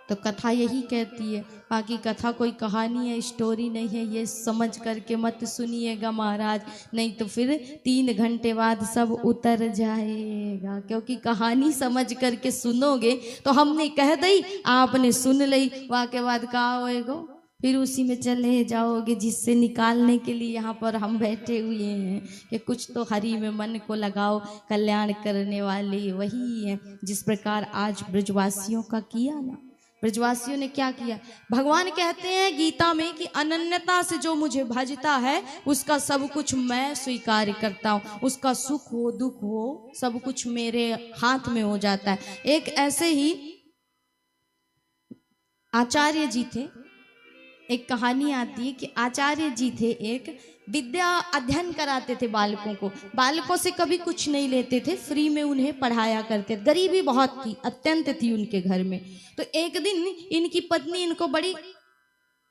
तो कथा यही कहती है, बाकी कथा कोई कहानी है, स्टोरी नहीं है, ये समझ करके मत सुनिएगा महाराज, नहीं तो फिर 3 घंटे बाद सब उतर जाएगा। क्योंकि कहानी समझ करके सुनोगे तो हमने कह दी, आपने सुन ली, वहाँ के बाद कहा होएगो फिर उसी में चले जाओगे, जिससे निकालने के लिए यहाँ पर हम बैठे हुए हैं कि कुछ तो हरि में मन को लगाओ, कल्याण करने वाले वही है। जिस प्रकार आज ब्रजवासियों का किया ना, ब्रजवासियों ने क्या किया? भगवान कहते हैं गीता में कि अनन्यता से जो मुझे भजता है उसका सब कुछ मैं स्वीकार करता हूँ, उसका सुख हो दुख हो सब कुछ मेरे हाथ में हो जाता है। एक ऐसे ही आचार्य जी थे, एक कहानी आती है कि आचार्य जी थे, एक विद्या अध्ययन कराते थे बालकों को, बालकों से कभी कुछ नहीं लेते थे, फ्री में उन्हें पढ़ाया करते। गरीबी बहुत थी, अत्यंत थी उनके घर में। तो एक दिन इनकी पत्नी इनको बड़ी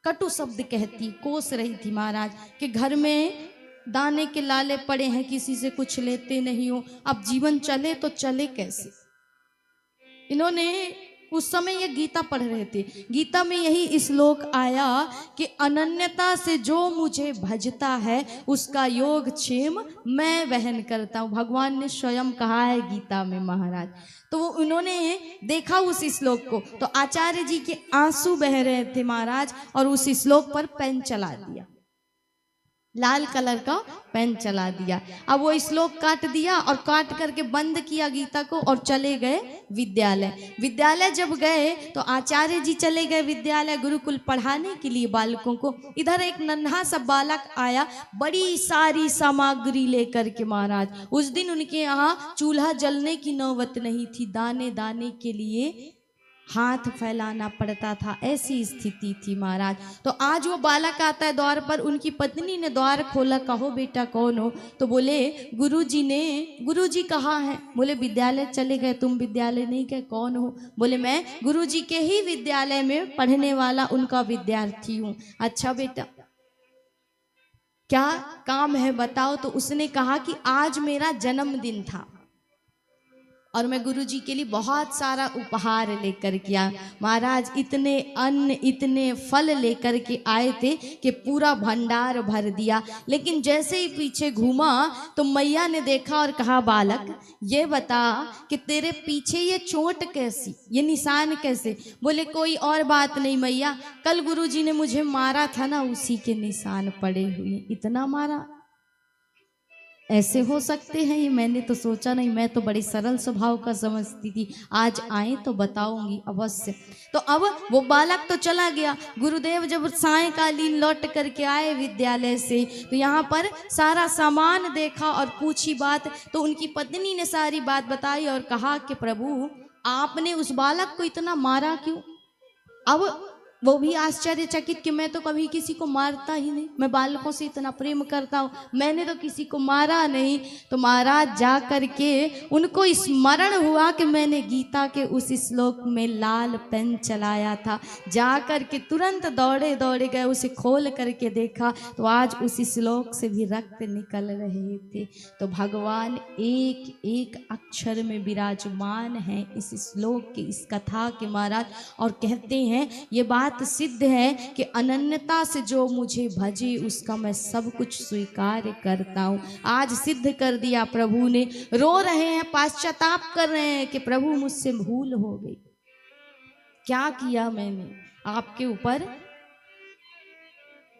कटु शब्द कहती, कोस रही थी महाराज कि घर में दाने के लाले पड़े हैं, किसी से कुछ लेते नहीं हो, अब जीवन चले तो चले कैसे। इन्होंने उस समय ये गीता पढ़ रहे थे, गीता में यही श्लोक आया कि अनन्यता से जो मुझे भजता है उसका योग क्षेम मैं वहन करता हूँ। भगवान ने स्वयं कहा है गीता में महाराज। तो उन्होंने देखा उस श्लोक को, तो आचार्य जी के आंसू बह रहे थे महाराज, और उस श्लोक पर पेन चला दिया, लाल कलर का पेन चला दिया। अब वो श्लोक काट दिया और काट करके बंद किया गीता को और चले गए विद्यालय। विद्यालय जब गए तो आचार्य जी चले गए विद्यालय गुरुकुल पढ़ाने के लिए बालकों को। इधर एक नन्हा सा बालक आया बड़ी सारी सामग्री लेकर के महाराज। उस दिन उनके यहाँ चूल्हा जलने की नौबत नहीं थी, दाने दाने के लिए हाथ फैलाना पड़ता था, ऐसी स्थिति थी महाराज। तो आज वो बालक आता है द्वार पर, उनकी पत्नी ने द्वार खोला, कहो बेटा कौन हो? तो बोले गुरुजी ने। गुरुजी कहाँ हैं? बोले विद्यालय चले गए। तुम विद्यालय नहीं गए? कौन हो? बोले मैं गुरुजी के ही विद्यालय में पढ़ने वाला उनका विद्यार्थी हूँ। अच्छा बेटा, क्या काम है बताओ। तो उसने कहा कि आज मेरा जन्मदिन था और मैं गुरुजी के लिए बहुत सारा उपहार लेकर के आया। महाराज इतने अन्न इतने फल लेकर के आए थे कि पूरा भंडार भर दिया। लेकिन जैसे ही पीछे घूमा तो मैया ने देखा और कहा, बालक ये बता कि तेरे पीछे ये चोट कैसी, ये निशान कैसे। बोले कोई और बात नहीं मैया, कल गुरुजी ने मुझे मारा था ना, उसी के निशान पड़े हुए। इतना मारा, ऐसे हो सकते हैं ये? मैंने तो सोचा नहीं, मैं तो बड़ी सरल स्वभाव का समझती थी। आज आए तो बताऊंगी अवश्य। तो अब वो बालक तो चला गया। गुरुदेव जब सायंकालीन लौट करके आए विद्यालय से तो यहाँ पर सारा सामान देखा और पूछी बात, तो उनकी पत्नी ने सारी बात बताई और कहा कि प्रभु आपने उस बालक को इतना मारा क्यों। अब वो भी आश्चर्यचकित कि मैं तो कभी किसी को मारता ही नहीं, मैं बालकों से इतना प्रेम करता हूँ, मैंने तो किसी को मारा नहीं। तो महाराज जा करके उनको स्मरण हुआ कि मैंने गीता के उस श्लोक में लाल पेन चलाया था। जा करके तुरंत दौड़े दौड़े गए, उसे खोल करके देखा तो आज उस श्लोक से भी रक्त निकल रहे थे। तो भगवान एक एक अक्षर में विराजमान है इस श्लोक के, इस कथा के महाराज। और कहते हैं ये बात सिद्ध है कि अनन्यता से जो मुझे भजे उसका मैं सब कुछ स्वीकार करता हूँ। आज सिद्ध कर दिया प्रभु ने। रो रहे हैं, पश्चाताप कर रहे हैं कि प्रभु मुझसे भूल हो गई, क्या किया मैंने आपके ऊपर,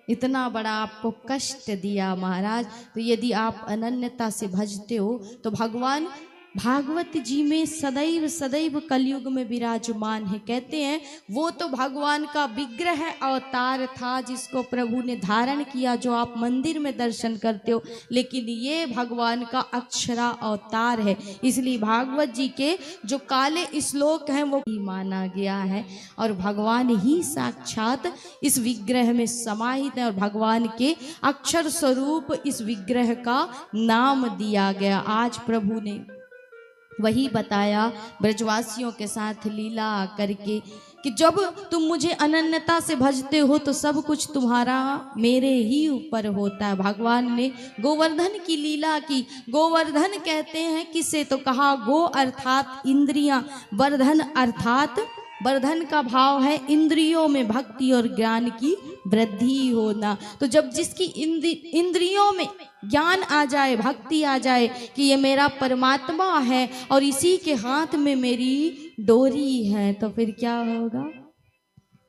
इतना बड़ा आपको कष्ट दिया महाराज। तो यदि आप अनन्यता से भजते हो तो भगवान भागवत जी में सदैव सदैव कलयुग में विराजमान है। कहते हैं वो तो भगवान का विग्रह अवतार था जिसको प्रभु ने धारण किया, जो आप मंदिर में दर्शन करते हो, लेकिन ये भगवान का अक्षरा अवतार है। इसलिए भागवत जी के जो काले श्लोक हैं वो ही माना गया है और भगवान ही साक्षात इस विग्रह में समाहित है और भगवान के अक्षर स्वरूप इस विग्रह का नाम दिया गया। आज प्रभु ने वही बताया ब्रजवासियों के साथ लीला करके कि जब तुम मुझे अनन्यता से भजते हो तो सब कुछ तुम्हारा मेरे ही ऊपर होता है। भगवान ने गोवर्धन की लीला की। गोवर्धन कहते हैं किसे, तो कहा गो अर्थात इंद्रियां, वर्धन अर्थात वर्धन का भाव है इंद्रियों में भक्ति और ज्ञान की वृद्धि होना। तो जब जिसकी इंद्रियों में ज्ञान आ जाए, भक्ति आ जाए कि ये मेरा परमात्मा है और इसी के हाथ में मेरी डोरी है, तो फिर क्या होगा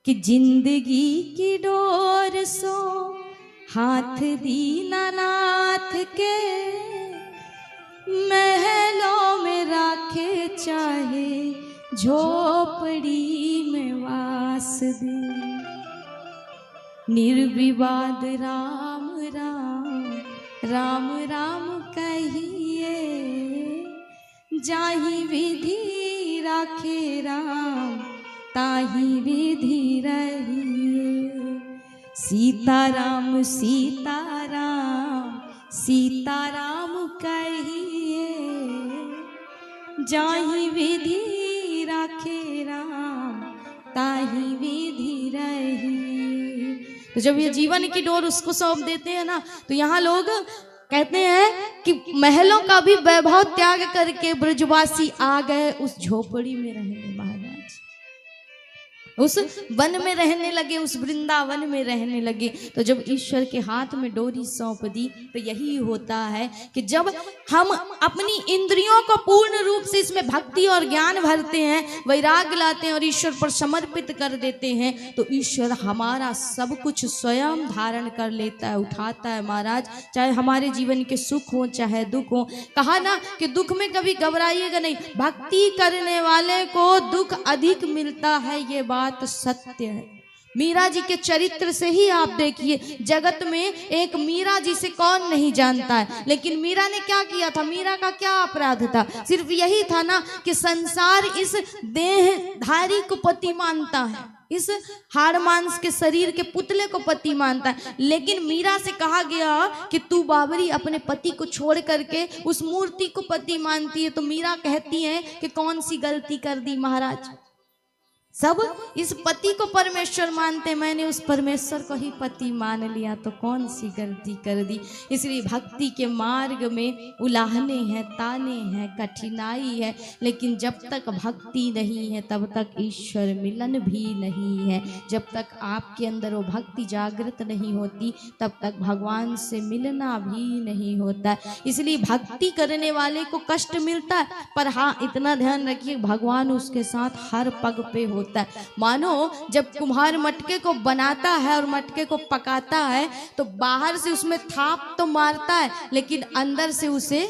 कि जिंदगी की डोर सो हाथ दीनानाथ के, महलों में राखे चाहे झोपड़ी में वास दे, निर्विवाद राम राम राम राम कहिए, जाहि विधि राखे राम ताहि विधि रहिए। सीताराम सीताराम सीताराम कहिए, जाहि विधि राखे राम ताहि विधि रहिए। तो जब ये जीवन की डोर उसको सौंप देते हैं ना, तो यहाँ लोग कहते हैं कि महलों का भी वैभव त्याग करके ब्रजवासी आ गए उस झोपड़ी में रहने। महाराज उस वन में रहने लगे, उस वृंदावन में रहने लगे। तो जब ईश्वर के हाथ में डोरी सौंप दी तो यही होता है कि जब हम अपनी इंद्रियों को पूर्ण रूप से इसमें भक्ति और ज्ञान भरते हैं, वैराग्य लाते हैं और ईश्वर पर समर्पित कर देते हैं, तो ईश्वर हमारा सब कुछ स्वयं धारण कर लेता है, उठाता है महाराज। चाहे हमारे जीवन के सुख हो चाहे दुख हो। कहा ना कि दुख में कभी घबराइएगा नहीं, भक्ति करने वाले को दुख अधिक मिलता है, ये बात सत्य है। मीरा जी के चरित्र से ही आप देखिए, जगत में एक मीरा जी से कौन नहीं जानता है, लेकिन मीरा ने क्या किया था, मीरा का क्या अपराध था, सिर्फ यही था ना कि संसार इस देहधारी को पति मानता है, इस हाड़ मांस के शरीर के पुतले को पति मानता है। लेकिन मीरा से कहा गया कि तू बाबरी अपने पति को छोड़ करके उस मूर्ति को पति मानती है। तो मीरा कहती है कि कौन सी गलती कर दी महाराज, सब इस पति को परमेश्वर मानते, मैंने उस परमेश्वर को ही पति मान लिया तो कौन सी गलती कर दी। इसलिए भक्ति के मार्ग में उलाहने हैं, ताने हैं, कठिनाई है, लेकिन जब तक भक्ति नहीं है तब तक ईश्वर मिलन भी नहीं है। जब तक आपके अंदर वो भक्ति जागृत नहीं होती तब तक भगवान से मिलना भी नहीं होता। इसलिए भक्ति करने वाले को कष्ट मिलता है, पर हाँ इतना ध्यान रखिए भगवान उसके साथ हर पग पे होता है। मानो जब कुम्हार मटके को बनाता है और मटके को पकाता है तो बाहर से उसमें थाप तो मारता है लेकिन अंदर से उसे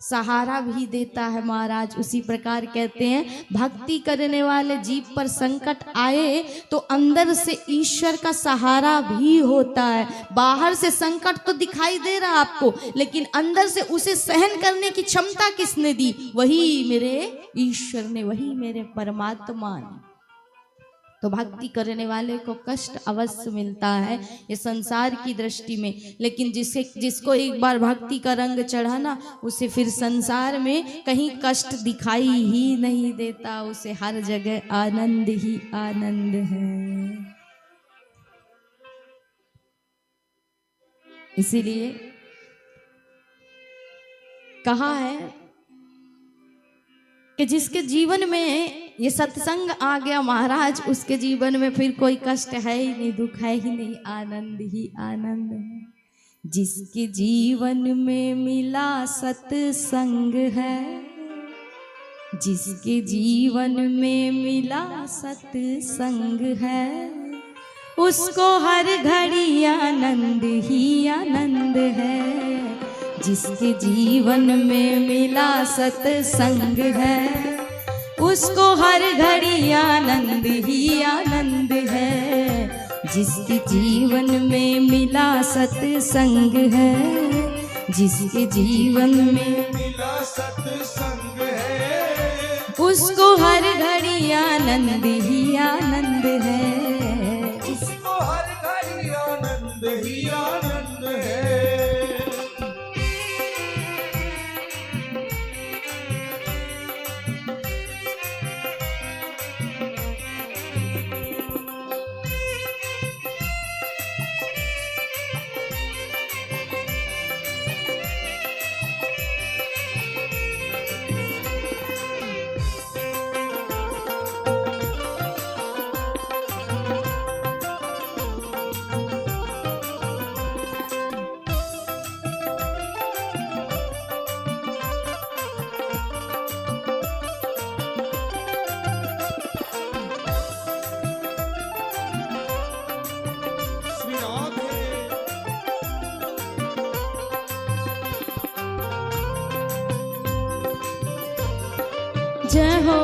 सहारा भी देता है महाराज। उसी प्रकार कहते हैं भक्ति करने वाले जीव पर संकट आए तो अंदर से ईश्वर का सहारा भी होता है। बाहर से संकट तो दिखाई दे रहा आपको, लेकिन अंदर से उसे सहन करने की क्षमता किसने दी? वही मेरे ईश्वर ने, वही मेरे परमात्मा ने। तो भक्ति करने वाले को कष्ट अवश्य मिलता है ये संसार की दृष्टि में, लेकिन जिसको एक बार भक्ति का रंग चढ़ा ना, उसे फिर संसार में कहीं कष्ट दिखाई ही नहीं देता, उसे हर जगह आनंद ही आनंद है। इसीलिए कहा है कि जिसके जीवन में ये सत्संग आ गया महाराज, उसके जीवन में फिर कोई कष्ट है ही नहीं, दुख है ही नहीं, आनंद ही आनंद है। जिसके जीवन में मिला सत्संग है, जिसके जीवन में मिला सत्संग है, उसको हर घड़ी आनंद ही आनंद है। जिसके जीवन में मिला सत्संग है, उसको हर घड़ी आनंद ही आनंद है। जिसके जीवन में मिला सत्संग है, जिसके जीवन में मिला सत्संग है, उसको हर घड़ी आनंद ही आनंद है। उसको हर घड़ी आनंद ही आनंद है। जय हो।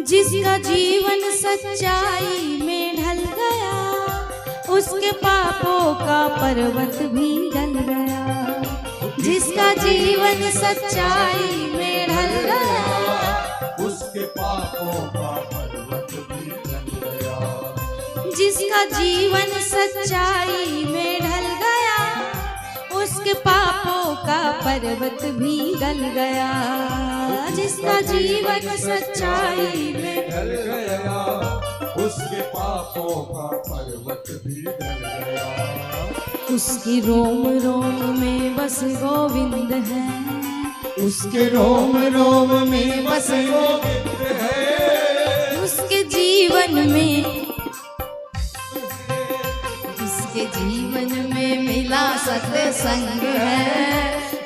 जिसका जीवन सच्चाई में ढल गया, उसके पापों का पर्वत भी गल गया। जिसका जीवन सच्चाई में ढल गया, उसके पापों का पर्वत भी गल गया। जिसका जीवन सच्चाई में ढल गया, उसके पापों का पर्वत भी गल गया। जिसका जीवन सच्चाई में ढल गया, उसके पापों का पर्वत भी गल गया। उसकी रोम रोम में बस गोविंद है, उसके रोम रोम में बस गोविंद है। उसके जीवन में, उसके जीवन में मिला सत्संग है,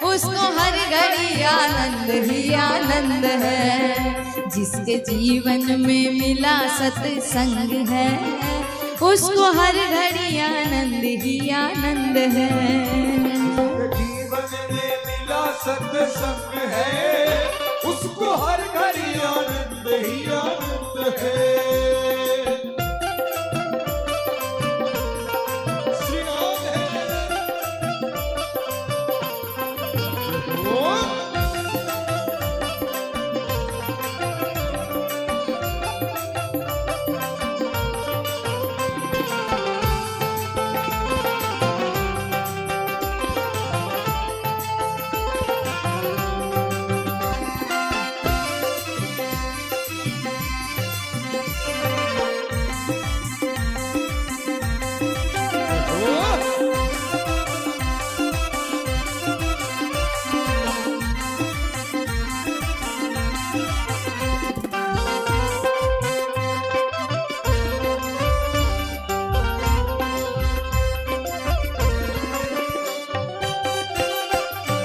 उसको हर घड़ी आनंद ही आनंद है। जिसके जीवन में मिला सत्संग है, उसको हर घड़ी आनंद ही आनंद है। जीवन में मिला सत्संग है, उसको हर घड़ी आनंद ही आनंद है। श्री राम है।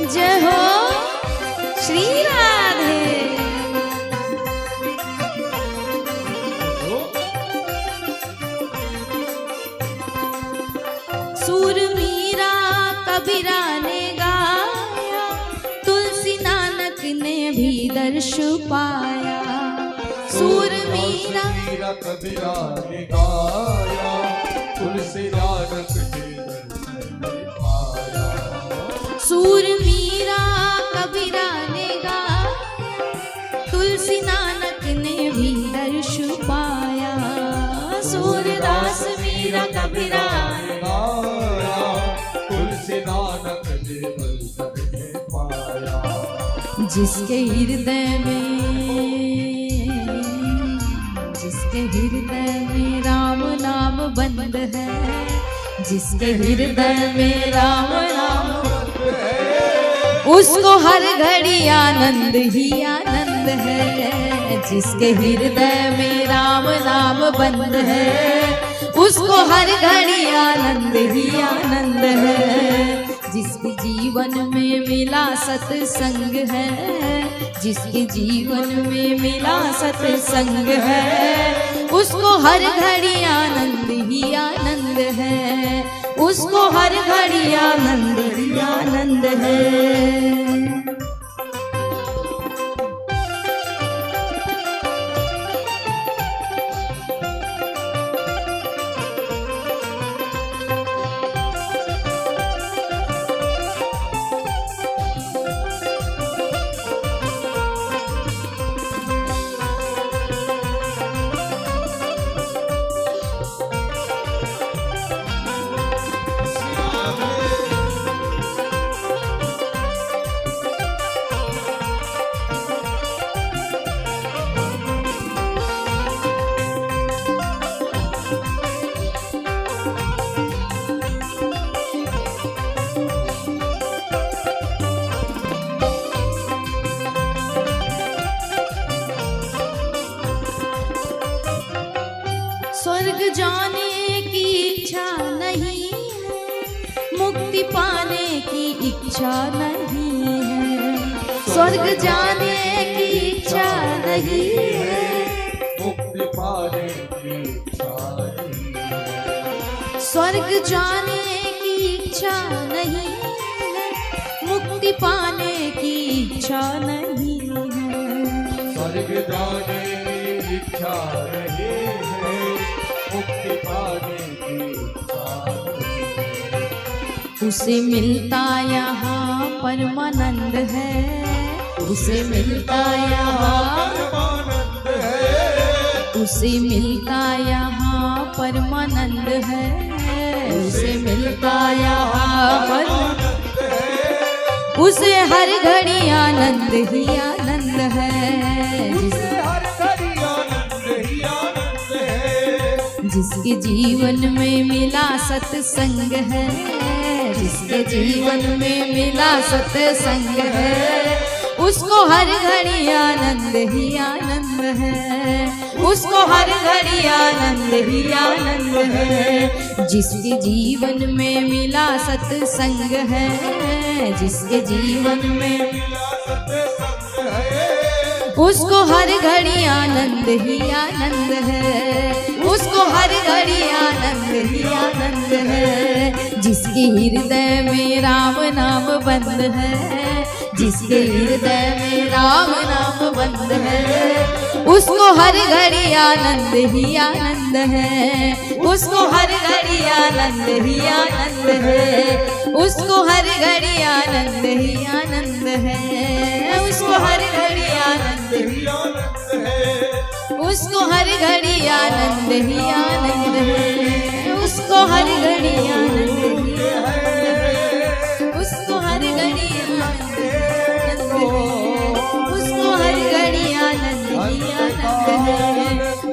जय हो श्री राधे। सूर मीरा कबीरा ने गाया, तुलसी नानक ने भी दर्श पाया। सूर मीरा कबीरा ने गाया, तुलसी नानक ने दर्श पाया। सूर मीरा कबीरा ने गाया, तुलसी नानक ने भी दर्श पाया। सूरदास मीरा कबीरा ने गाया, तुलसी नानक ने दर्श पाया। जिसके हृदय में राम नाम बंद है, जिसके हृदय में राम नाम उसको हर घड़ी आनंद ही आनंद है। जिसके हृदय में राम नाम बंद है, उसको हर घड़ी आनंद ही आनंद है। जिसके जीवन में मिला सत्संग है, जिसके जीवन में मिला सत्संग है, उसको हर घड़ी आनंद ही आनंद है, उसको हर घड़ी आनंद ही आनंद है। स्वर्ग जाने की इच्छा नहीं है, मुक्ति पाने की इच्छा नहीं है। स्वर्ग जाने की इच्छा नहीं है, मुक्ति पाने की इच्छा नहीं है। स्वर्ग जाने की इच्छा नहीं है, मुक्ति पाने की इच्छा नहीं है। स्वर्ग जाने की इच्छा नहीं है, मुक्ति पाने की इच्छा नहीं है। उसे मिलता यहाँ परमानंद है, उसे मिलता यहाँ परमानंद है, उसे मिलता यहाँ परमानंद है, उसे मिलता यहाँ परमानंद है। उसे हर घड़ी आनंद ही आनंद है। उसे हर घड़ी आनंद ही आनंद है। जिसके जीवन में मिला सत्संग है, जिसके जीवन में मिला सत्संग है, उसको हर घड़ी आनंद ही आनंद है, उसको हर घड़ी आनंद ही आनंद है। जिसके जीवन में मिला सत्संग है, जिसके जीवन में मिला सत्संग है, उसको हर घड़ी आनंद ही आनंद है, उसको हर घड़ी आनंद ही आनंद है। जिसके हृदय में राम नाम बंद है, जिसके हृदय में राम नाम बंद है, उसको हर घड़ी आनंद ही आनंद है, उसको हर घड़ी आनंद ही आनंद है, उसको हर घड़ी आनंद ही आनंद है, उसको हर घड़ी आनंद ही आनंद है। उसको हर घड़ी आनंद ही आनंद है, उसको हर घड़ी आनंद ही आनंद है, उसको हर घड़ी आनंद है, उसको हर घड़ी आनंद ही आनंद है,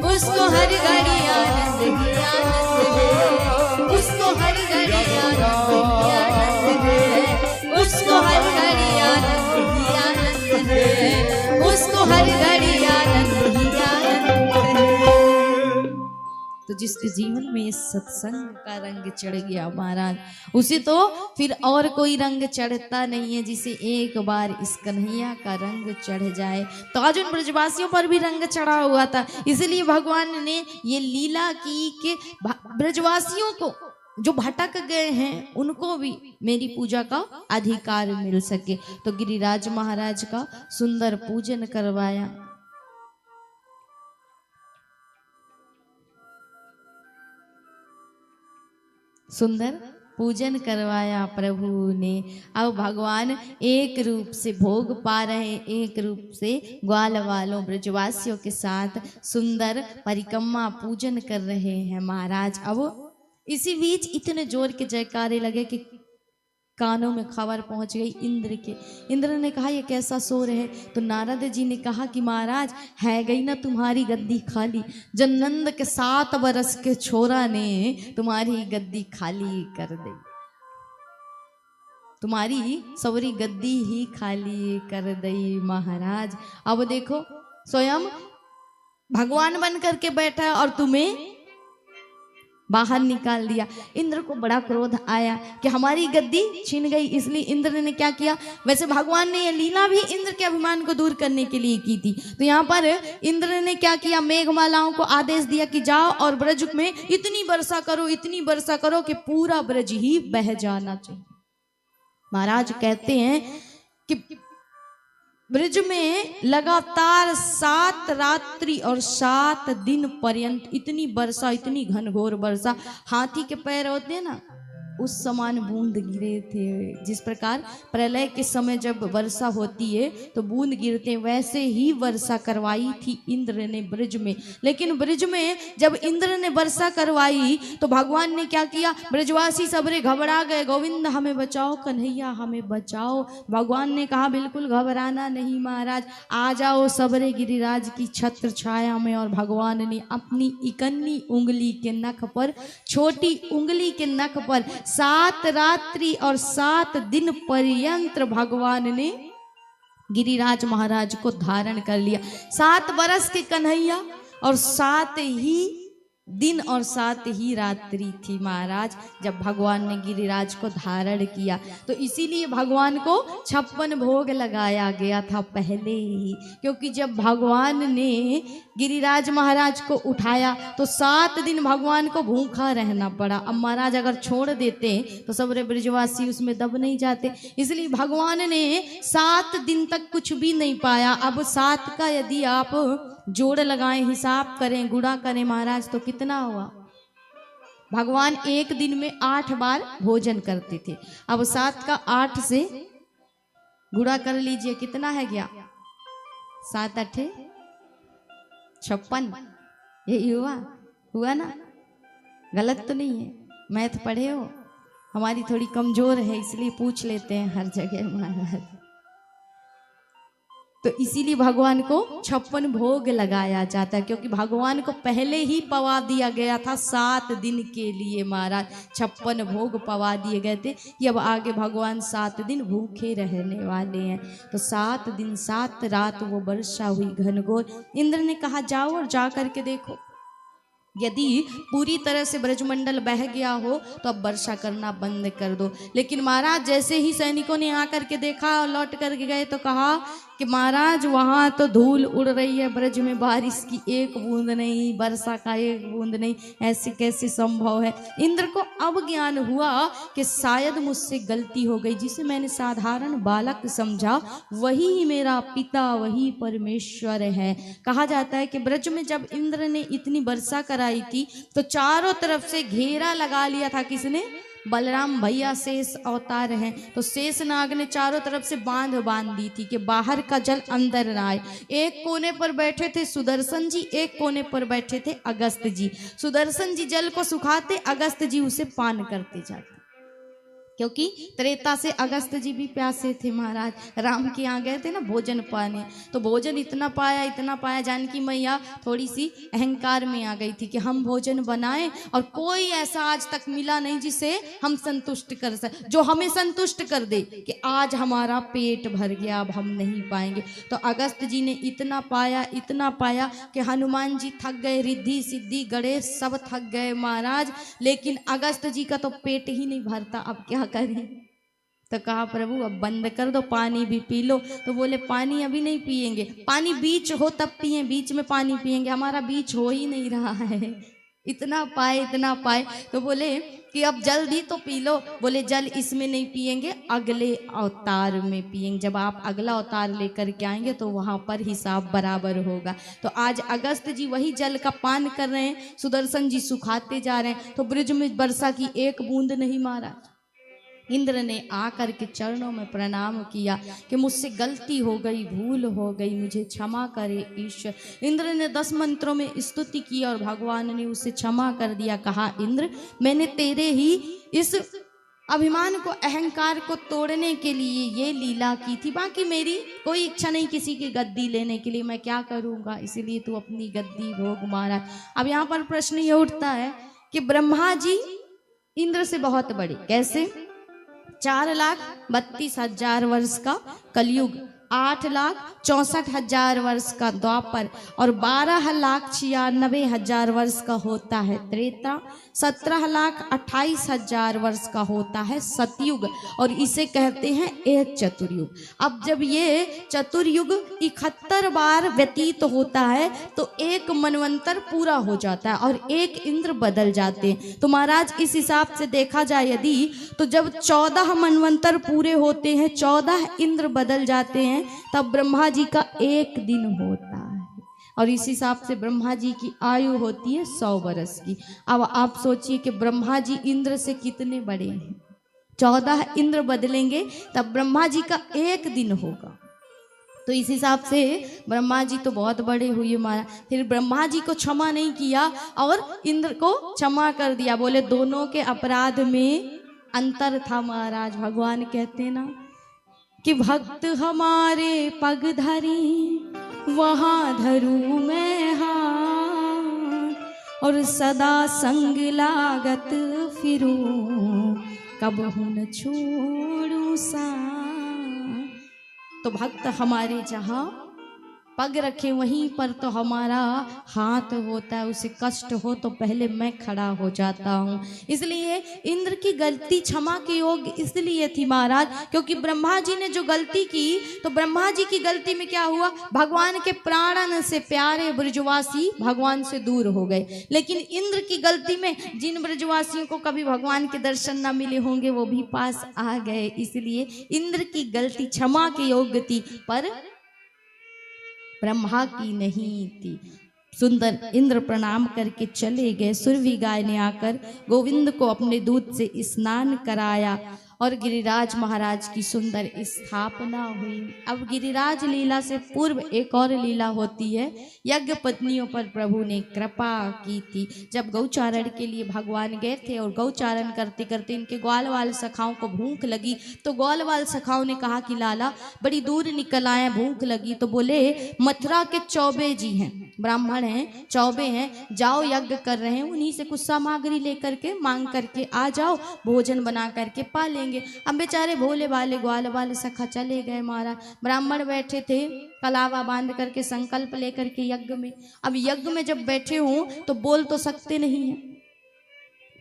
उसको हर घड़ी आनंद ही आनंद है, उसको हर घड़ी आनंद ही आनंद है, उसको हर घड़ी आनंद ही आनंद है, उसको हर घड़ी आनंद ही आनंद है। तो तो जिसके जीवन में इस सत्संग का रंग चढ़ गया महाराज, उसे तो फिर और कोई रंग चढ़ता नहीं है जिसे एक बार इस कन्हैया का रंग चढ़ जाए। तो आज उन ब्रजवासियों पर भी रंग चढ़ा हुआ था, इसलिए भगवान ने ये लीला की कि ब्रजवासियों को जो भटक गए हैं उनको भी मेरी पूजा का अधिकार मिल सके। तो गिरिराज महाराज का सुंदर पूजन करवाया। सुंदर पूजन करवाया प्रभु ने। अब भगवान एक रूप से भोग पा रहे, एक रूप से ग्वाल वालों ब्रजवासियों के साथ सुंदर परिक्रमा पूजन कर रहे हैं महाराज। अब इसी बीच इतने जोर के जयकारे लगे कि कानों में खबर पहुंच गई इंद्र के। इंद्र ने कहा ये कैसा शोर है? तो नारद जी ने कहा कि महाराज है गई ना तुम्हारी गद्दी खाली, जननंद के 7 बरस के छोरा ने तुम्हारी गद्दी खाली कर दी, तुम्हारी सवरी गद्दी ही खाली कर दी महाराज। अब देखो स्वयं भगवान बन करके बैठा है और तुम्हें बाहर निकाल दिया। इंद्र को बड़ा क्रोध आया कि हमारी गद्दी छीन गई, इसलिए इंद्र ने क्या किया? वैसे भगवान ने यह लीला भी इंद्र के अभिमान को दूर करने के लिए की थी। तो यहाँ पर इंद्र ने क्या किया? मेघमालाओं को आदेश दिया कि जाओ और ब्रज में इतनी वर्षा करो, इतनी वर्षा करो कि पूरा ब्रज ही बह जाना चाहिए। महाराज कहते हैं कि ब्रज में लगातार 7 रात्रि और 7 दिन पर्यंत इतनी वर्षा, इतनी घनघोर वर्षा, हाथी के पैर होते हैं ना उस समान बूंद गिरे थे। जिस प्रकार प्रलय के समय जब वर्षा होती है तो बूंद गिरते हैं, वैसे ही वर्षा करवाई थी इंद्र ने ब्रज में। लेकिन ब्रज में जब इंद्र ने वर्षा करवाई तो भगवान ने क्या किया? ब्रजवासी सबरे घबरा गए, गोविंद हमें बचाओ, कन्हैया हमें बचाओ। भगवान ने कहा बिल्कुल घबराना नहीं महाराज, आ जाओ सबरे गिरिराज की छत्र छाया में। और भगवान ने अपनी इकन्नी उंगली के नख पर, छोटी उंगली के नख पर 7 रात्रि और 7 दिन पर्यंत भगवान ने गिरिराज महाराज को धारण कर लिया। 7 बरस के कन्हैया और 7 ही दिन और 7 ही रात्रि थी महाराज जब भगवान ने गिरिराज को धारण किया। तो इसीलिए भगवान को 56 भोग लगाया गया था पहले ही, क्योंकि जब भगवान ने गिरिराज महाराज को उठाया तो 7 दिन भगवान को भूखा रहना पड़ा। अब महाराज अगर छोड़ देते तो सबरे ब्रजवासी उसमें दब नहीं जाते, इसलिए भगवान ने 7 दिन तक कुछ भी नहीं पाया। अब 7 का यदि आप जोड़ लगाएं, हिसाब करें, गुणा करें महाराज तो कितना हुआ? भगवान एक दिन में 8 बार भोजन करते थे। अब 7 का 8 से गुणा कर लीजिए, कितना है गया? 7 8 56। यही हुआ ना? गलत तो नहीं है? मैथ पढ़े हो? हमारी थोड़ी कमजोर है इसलिए पूछ लेते हैं हर जगह महाराज। तो इसीलिए भगवान को 56 भोग लगाया जाता है, क्योंकि भगवान को पहले ही पवा दिया गया था 7 दिन के लिए महाराज। 56 भोग पवा दिए गए थे कि अब आगे भगवान 7 दिन भूखे रहने वाले हैं। तो 7 दिन 7 रात वो वर्षा हुई घनघोर। इंद्र ने कहा जाओ और जा करके देखो, यदि पूरी तरह से ब्रजमंडल बह गया हो तो अब वर्षा करना बंद कर दो। लेकिन महाराज जैसे ही सैनिकों ने आकर के देखा और लौट करके गए तो कहा कि महाराज वहाँ तो धूल उड़ रही है, ब्रज में बारिश की एक बूंद नहीं, वर्षा का एक बूंद नहीं, ऐसे कैसे संभव है? इंद्र को अब ज्ञान हुआ कि शायद मुझसे गलती हो गई, जिसे मैंने साधारण बालक समझा वही मेरा पिता, वही परमेश्वर है। कहा जाता है कि ब्रज में जब इंद्र ने इतनी वर्षा कराई थी तो चारों तरफ से घेरा लगा लिया था। किसने? बलराम भैया शेष अवतार हैं, तो शेष नाग ने चारों तरफ से बांध दी थी कि बाहर का जल अंदर ना आए। एक कोने पर बैठे थे सुदर्शन जी, एक कोने पर बैठे थे अगस्त जी। सुदर्शन जी जल को सुखाते, अगस्त जी उसे पान करते जाते। क्योंकि त्रेता से अगस्त जी भी प्यासे थे महाराज, राम के यहाँ गए थे ना भोजन पाने, तो भोजन इतना पाया जानकी मैया थोड़ी सी अहंकार में आ गई थी कि हम भोजन बनाएं और कोई ऐसा आज तक मिला नहीं जिसे हम संतुष्ट कर सके, जो हमें संतुष्ट कर दे कि आज हमारा पेट भर गया, अब हम नहीं पाएंगे। तो अगस्त जी ने इतना पाया कि हनुमान जी थक गए, रिद्धि सिद्धि गणेश सब थक गए महाराज, लेकिन अगस्त जी का तो पेट ही नहीं भरता, अब क्या करें। तो कहा प्रभु अब बंद कर दो, पानी भी पी लो। तो बोले पानी अभी नहीं पिएंगे, पानी बीच हो तब पिए, बीच में पानी पिएंगे, हमारा बीच हो ही नहीं रहा है। इतना पाए तो बोले कि अब जल्दी तो पी लो। बोले जल इसमें नहीं पिएंगे, अगले अवतार में पिएंगे, जब आप अगला अवतार लेकर के आएंगे तो वहां पर हिसाब बराबर होगा। तो आज अगस्त जी वही जल का पान कर रहे हैं, सुदर्शन जी सुखाते जा रहे हैं, तो ब्रिज में वर्षा की एक बूंद नहीं मारा। इंद्र ने आकर के चरणों में प्रणाम किया कि मुझसे गलती हो गई, भूल हो गई, मुझे क्षमा करे ईश्वर। इंद्र ने 10 मंत्रों में स्तुति की और भगवान ने उसे क्षमा कर दिया। कहा इंद्र मैंने तेरे ही इस अभिमान को, अहंकार को तोड़ने के लिए ये लीला की थी, बाकी मेरी कोई इच्छा नहीं किसी की गद्दी लेने के लिए, मैं क्या करूँगा, इसीलिए तू अपनी गद्दी भोग महाराज। अब यहाँ पर प्रश्न ये उठता है कि ब्रह्मा जी इंद्र से बहुत बड़े, कैसे? 4,32,000 वर्ष का कलयुग, 8,64,000 वर्ष का द्वापर और 12,96,000 वर्ष का होता है त्रेता, 17,28,000 वर्ष का होता है सतयुग, और इसे कहते हैं एक चतुर्युग। अब जब ये चतुर्युग 71 बार व्यतीत होता है तो एक मनवंतर पूरा हो जाता है और एक इंद्र बदल जाते हैं। तो महाराज इस हिसाब से देखा जाए यदि, तो जब 14 मनवंतर पूरे होते हैं, 14 इंद्र बदल जाते हैं, तब ब्रह्मा जी का एक दिन होता है। और इस हिसाब से ब्रह्मा जी की आयु होती है 100 वर्ष की। अब आप सोचिए कि ब्रह्मा जी इंद्र से कितने बड़े हैं। 14 इंद्र बदलेंगे तब ब्रह्मा जी का एक दिन होगा। तो इस हिसाब से ब्रह्मा जी तो बहुत बड़े हुए महाराज। फिर ब्रह्मा जी को क्षमा नहीं किया और इंद्र को क्षमा कर दिया। बोले दोनों के अपराध में अंतर था महाराज। भगवान कहते ना कि भक्त हमारे पग धरी वहाँ धरू मैं हाथ, और सदा संग लागत फिरूं कबहु न छोड़ू साथ। तो भक्त हमारे जहाँ पग रखे वहीं पर तो हमारा हाथ होता है, उसे कष्ट हो तो पहले मैं खड़ा हो जाता हूँ। इसलिए इंद्र की गलती क्षमा के योग्य इसलिए थी महाराज, क्योंकि ब्रह्मा जी ने जो गलती की, तो ब्रह्मा जी की गलती में क्या हुआ, भगवान के प्राणन से प्यारे ब्रजवासी भगवान से दूर हो गए। लेकिन इंद्र की गलती में जिन ब्रजवासियों को कभी भगवान के दर्शन न मिले होंगे वो भी पास आ गए। इसलिए इंद्र की गलती क्षमा के योग्य थी, पर ब्रह्मा की नहीं थी। सुंदर इंद्र प्रणाम करके चले गए। सुरभि गाय ने आकर गोविंद को अपने दूध से स्नान कराया और गिरिराज महाराज की सुंदर स्थापना हुई। अब गिरिराज लीला से पूर्व एक और लीला होती है। यज्ञ पत्नियों पर प्रभु ने कृपा की थी। जब गौचारण के लिए भगवान गए थे और गौचारण करते करते इनके ग्वाल वाल सखाओं को भूख लगी, तो ग्वाल वाल सखाओं ने कहा कि लाला बड़ी दूर निकल आए, भूख लगी। तो बोले मथुरा के चौबे जी हैं, ब्राह्मण हैं, चौबे हैं, जाओ यज्ञ कर रहे हैं, उन्हीं से कुछ सामग्री लेकर के मांग करके आ जाओ, भोजन बना करके पा लेंगे। अब बेचारे भोले वाले ग्वाल वाले सखा चले गए महाराज। ब्राह्मण बैठे थे कलावा बांध करके संकल्प लेकर के यज्ञ में। अब यज्ञ में जब बैठे हों तो बोल तो सकते नहीं हैं,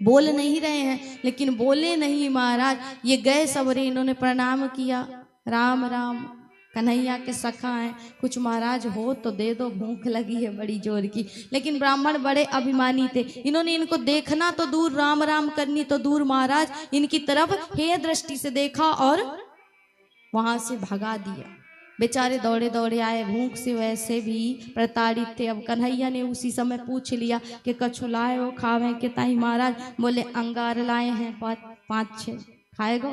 बोल नहीं रहे हैं, लेकिन बोले नहीं महाराज। ये गए सवरे, इन्होंने प्रणाम किया, राम राम कन्हैया के सखा हैं, कुछ महाराज हो तो दे दो, भूख लगी है बड़ी जोर की। लेकिन ब्राह्मण बड़े अभिमानी थे, इन्होंने इनको देखना तो दूर, राम राम करनी तो दूर, महाराज इनकी तरफ हे दृष्टि से देखा और वहां से भगा दिया। बेचारे दौड़े दौड़े आए, भूख से वैसे भी प्रताड़ित थे। अब कन्हैया ने उसी समय पूछ लिया कि कछु लाए हो खावे के ताई महाराज? बोले अंगार लाए हैं 5-6, खाएगो?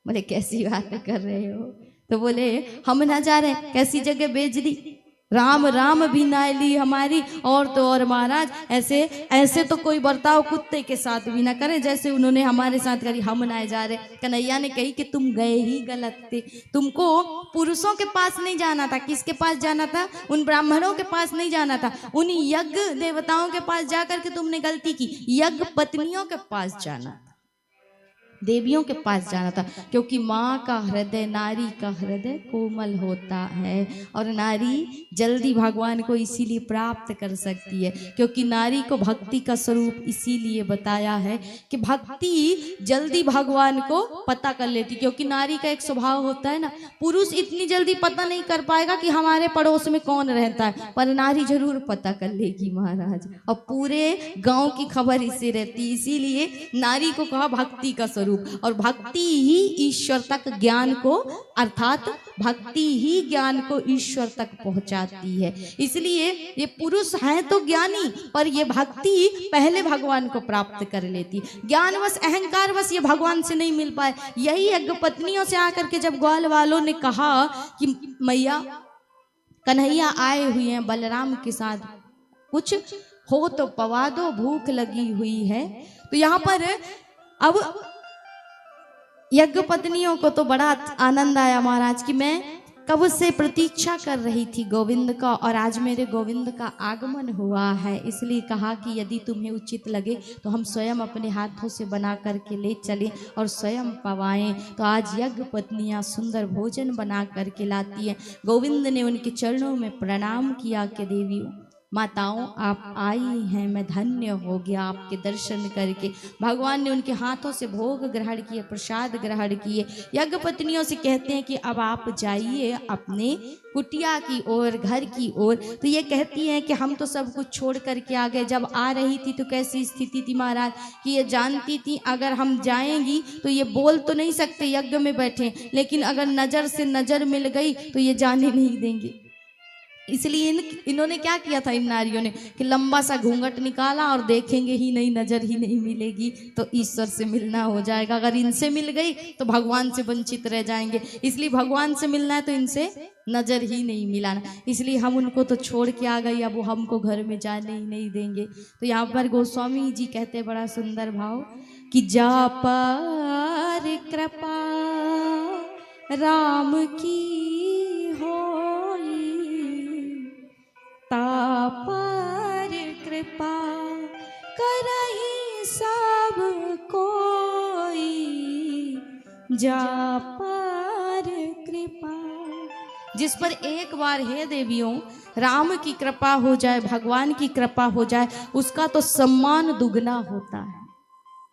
बोले कैसी बात कर रहे हो? तो बोले हम ना जा रहे, कैसी जगह बेच दी? राम राम भी नाय ली हमारी, और तो और महाराज ऐसे ऐसे तो कोई बर्ताव कुत्ते के साथ भी ना करे जैसे उन्होंने हमारे साथ करी। हम ना जा रहे। कन्हैया ने कही कि तुम गए ही गलत थे, तुमको पुरुषों के पास नहीं जाना था। किसके पास जाना था? उन ब्राह्मणों के पास नहीं जाना था, उन यज्ञ देवताओं के पास जाकर के तुमने गलती की। यज्ञ पत्नियों के पास जाना था, देवियों के पास जाना था, क्योंकि माँ का हृदय, नारी का हृदय कोमल होता है, और नारी जल्दी भगवान को इसीलिए प्राप्त कर सकती है, क्योंकि नारी को भक्ति का स्वरूप इसीलिए बताया है कि भक्ति जल्दी भगवान को पता कर लेती। क्योंकि नारी का एक स्वभाव होता है ना, पुरुष इतनी जल्दी पता नहीं कर पाएगा कि हमारे पड़ोस में कौन रहता है, पर नारी जरूर पता कर लेगी महाराज, और पूरे गांव की खबर इससे रहती। इसीलिए नारी को कहा भक्ति का स्वरूप, और भक्ति ही ईश्वर तक ज्ञान को, अर्थात भक्ति ही ज्ञान को ईश्वर तक पहुंचाती है। इसलिए ये पुरुष हैं तो ज्ञानी, पर ये भक्ति पहले भगवान को प्राप्त कर लेती। ज्ञानवश अहंकारवश ये भगवान से नहीं मिल पाए। यही यज्ञ पत्नियों से आकर के जब ग्वाल वालों ने कहा कि मैया कन्हैया आए हुए हैं बलराम के साथ, कुछ हो तो पवा दो, भूख लगी हुई है। तो यहाँ पर अब यज्ञ पत्नियों को तो बड़ा आनंद आया महाराज कि मैं कब से प्रतीक्षा कर रही थी गोविंद का, और आज मेरे गोविंद का आगमन हुआ है। इसलिए कहा कि यदि तुम्हें उचित लगे तो हम स्वयं अपने हाथों से बना करके ले चलें और स्वयं पवाएं। तो आज यज्ञ पत्नियां सुंदर भोजन बना करके लाती हैं। गोविंद ने उनके चरणों में प्रणाम किया कि देवियों माताओं आप आई हैं, मैं धन्य हो गया आपके दर्शन करके। भगवान ने उनके हाथों से भोग ग्रहण किए, प्रसाद ग्रहण किए। यज्ञ पत्नियों से कहते हैं कि अब आप जाइए अपने कुटिया की ओर, घर की ओर। तो ये कहती हैं कि हम तो सब कुछ छोड़ करके आ गए। जब आ रही थी तो कैसी स्थिति थी महाराज कि ये जानती थी अगर हम जाएंगी तो ये बोल तो नहीं सकते, यज्ञ में बैठे, लेकिन अगर नजर से नजर मिल गई तो ये जाने नहीं देंगे। इसलिए इन्होंने क्या किया था, इन नारियों ने, कि लंबा सा घूंघट निकाला और देखेंगे ही नहीं, नजर ही नहीं मिलेगी तो ईश्वर से मिलना हो जाएगा। अगर इनसे मिल गई तो भगवान से वंचित रह जाएंगे। इसलिए भगवान से मिलना है तो इनसे नजर ही नहीं मिलाना। इसलिए हम उनको तो छोड़ के आ गई, अब वो हमको घर में जाने ही नहीं देंगे। तो यहाँ पर गोस्वामी जी कहते बड़ा सुंदर भाव कि जा पर कृपा राम की होई, तापर कृपा करहि सब कोई, जा पर कृपा। जिस पर एक बार हे देवियों राम की कृपा हो जाए, भगवान की कृपा हो जाए, उसका तो सम्मान दुगना होता है।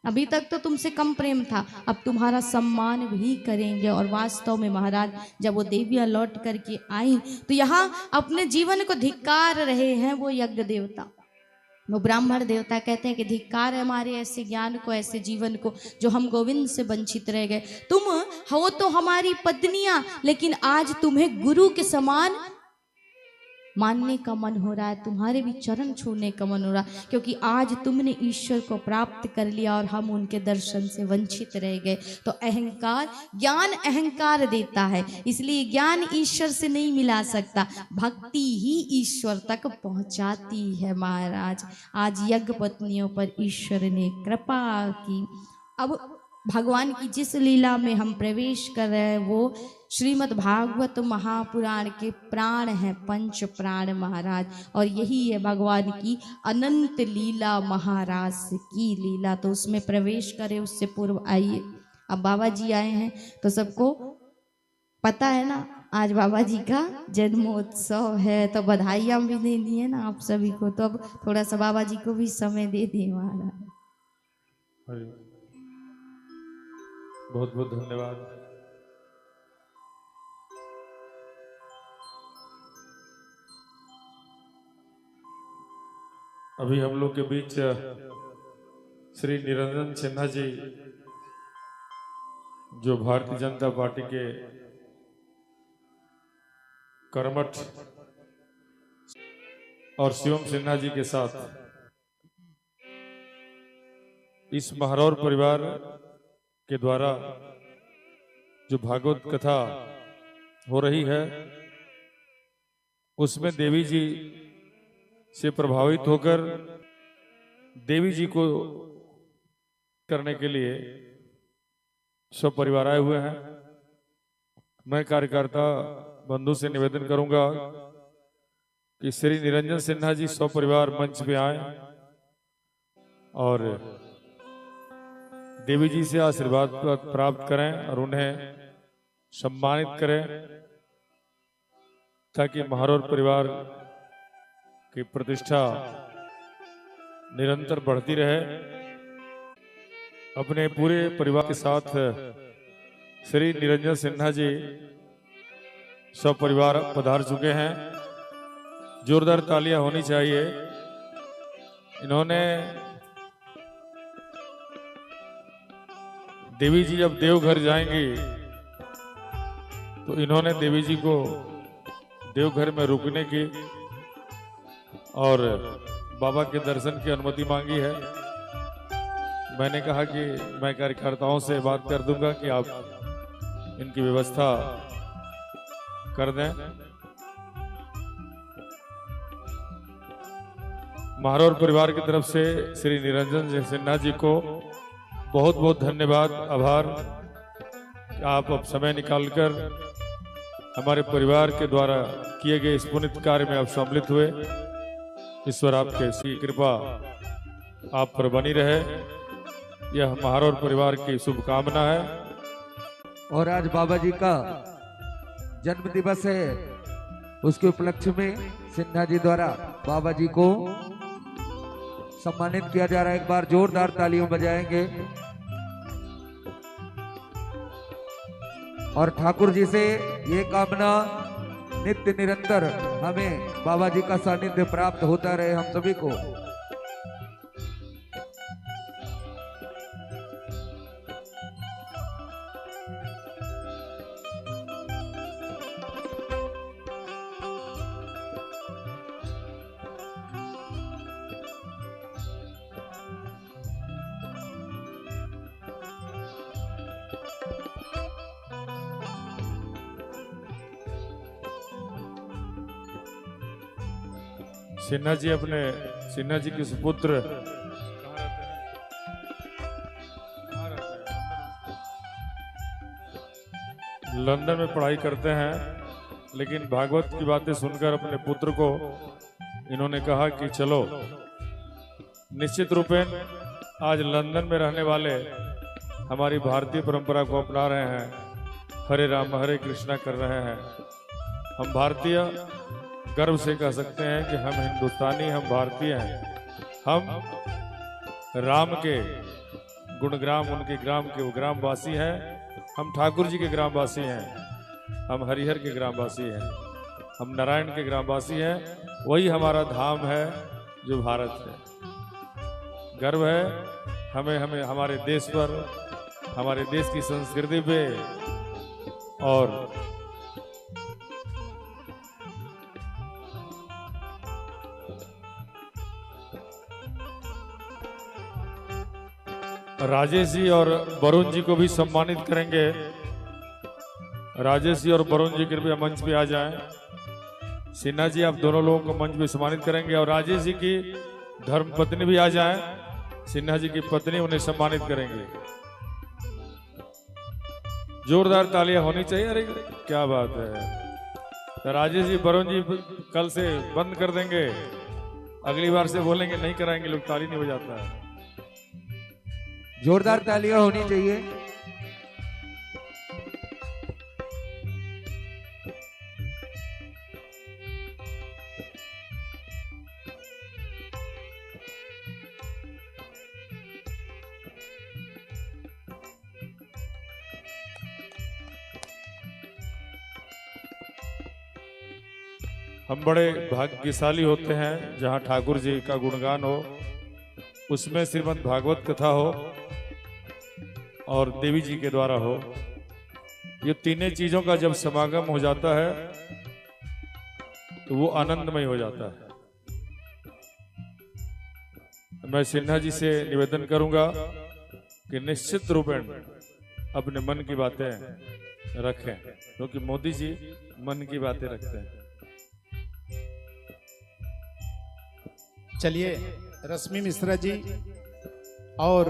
अभी तक तो तुमसे कम प्रेम था, अब तुम्हारा सम्मान भी करेंगे। और वास्तव में महाराज जब वो देवियां लौट करके आई तो यहाँ अपने जीवन को धिक्कार रहे हैं वो यज्ञ देवता, वो ब्राह्मण देवता। कहते हैं कि धिक्कार है हमारे ऐसे ज्ञान को, ऐसे जीवन को, जो हम गोविंद से वंचित रह गए। तुम हो तो हमारी पत्नियां, लेकिन आज तुम्हें गुरु के समान मानने का मन हो रहा है, तुम्हारे भी चरण छूने का मन हो रहा, क्योंकि आज तुमने ईश्वर को प्राप्त कर लिया और हम उनके दर्शन से वंचित रह गए। तो अहंकार, ज्ञान अहंकार देता है, इसलिए ज्ञान ईश्वर से नहीं मिला सकता, भक्ति ही ईश्वर तक पहुंचाती है महाराज। आज यज्ञ पत्नियों पर ईश्वर ने कृपा की। अब भगवान की जिस लीला में हम प्रवेश कर रहे हैं वो श्रीमद् भागवत महापुराण के प्राण हैं, पंच प्राण महाराज, और यही है भगवान की अनंत लीला, महाराज की लीला। तो उसमें प्रवेश करें उससे पूर्व आइए, अब बाबा जी आए हैं तो सबको पता है ना, आज बाबा जी का जन्मोत्सव है, तो बधाइयाँ भी देनी है ना आप सभी को। तो अब थोड़ा सा बाबा जी को भी समय दे दिए महाराज। बहुत बहुत धन्यवाद। अभी हम लोग के बीच श्री निरंजन सिन्हा जी, जो भारतीय जनता पार्टी के कर्मठ, और शिवम सिन्हा जी के साथ इस महारौर परिवार के द्वारा जो भागवत कथा हो रही है, उसमें देवी जी से प्रभावित होकर देवी जी को करने के लिए सब परिवार आए हुए हैं। मैं कार्यकर्ता बंधु से निवेदन करूंगा कि श्री निरंजन सिन्हा जी सब परिवार मंच पे आए और देवी जी से आशीर्वाद प्राप्त करें और उन्हें सम्मानित करें, ताकि महारौर परिवार की प्रतिष्ठा निरंतर बढ़ती रहे। अपने पूरे परिवार के साथ श्री निरंजन सिन्हा जी सब परिवार पधार चुके हैं। जोरदार तालियां होनी चाहिए। इन्होंने देवी जी जब देवघर जाएंगी तो इन्होंने देवी जी को देवघर में रुकने की और बाबा के दर्शन की अनुमति मांगी है। मैंने कहा कि मैं कार्यकर्ताओं से बात कर दूंगा कि आप इनकी व्यवस्था कर दें। महारौर परिवार की तरफ से श्री निरंजन सिन्हा जी को बहुत बहुत धन्यवाद, आभार। आप अब समय निकालकर हमारे परिवार के द्वारा किए गए इस पुनित कार्य में आप सम्मिलित हुए। ईश्वर आपके श्री कृपा आप पर बनी रहे, यह महारौर परिवार की शुभकामना है। और आज बाबा जी का जन्म दिवस है, उसके उपलक्ष्य में सिन्हा जी द्वारा बाबा जी को सम्मानित किया जा रहा है। एक बार जोरदार तालियां बजाएंगे और ठाकुर जी से ये कामना नित्य निरंतर हमें बाबा जी का सानिध्य प्राप्त होता रहे हम सभी को। सिन्हा जी अपने सिन्हा जी के सुपुत्र लंदन में पढ़ाई करते हैं, लेकिन भागवत की बातें सुनकर अपने पुत्र को इन्होंने कहा कि चलो, निश्चित रूपेण आज लंदन में रहने वाले हमारी भारतीय परंपरा को अपना रहे हैं, हरे राम हरे कृष्णा कर रहे हैं। हम भारतीय गर्व से कह सकते हैं कि हम हिंदुस्तानी, हम भारतीय हैं। हम राम के गुणग्राम, उनके ग्राम के वो ग्रामवासी हैं। हम ठाकुर जी के ग्रामवासी हैं, हम हरिहर के ग्रामवासी हैं, हम नारायण के ग्रामवासी हैं। वही हमारा धाम है जो भारत है। गर्व है हमें हमें हमारे देश पर, हमारे देश की संस्कृति पे। और राजेश जी और वरुण जी को भी सम्मानित करेंगे। राजेश जी और वरुण जी कृपया मंच पे आ जाएं। सिन्हा जी आप दोनों लोगों को मंच पे सम्मानित करेंगे और राजेश जी की धर्मपत्नी भी आ जाएं। सिन्हा जी की पत्नी उन्हें सम्मानित करेंगे। जोरदार तालियां होनी चाहिए। अरे क्या बात है। तो राजेश जी वरुण जी कल से बंद कर देंगे, अगली बार से बोलेंगे नहीं कराएंगे लोग, ताली नहीं बजाता है। जोरदार तालियां होनी चाहिए। हम बड़े भाग्यशाली होते हैं जहाँ ठाकुर जी का गुणगान हो, उसमें श्रीमद् भागवत कथा हो और देवी जी के द्वारा हो। ये तीनों चीजों का जब समागम हो जाता है तो वो आनंदमय हो जाता है। मैं सिन्हा जी से निवेदन करूंगा कि निश्चित रूपेण अपने मन की बातें रखें, क्योंकि मोदी जी मन की बातें रखते हैं। चलिए रश्मि मिश्रा जी और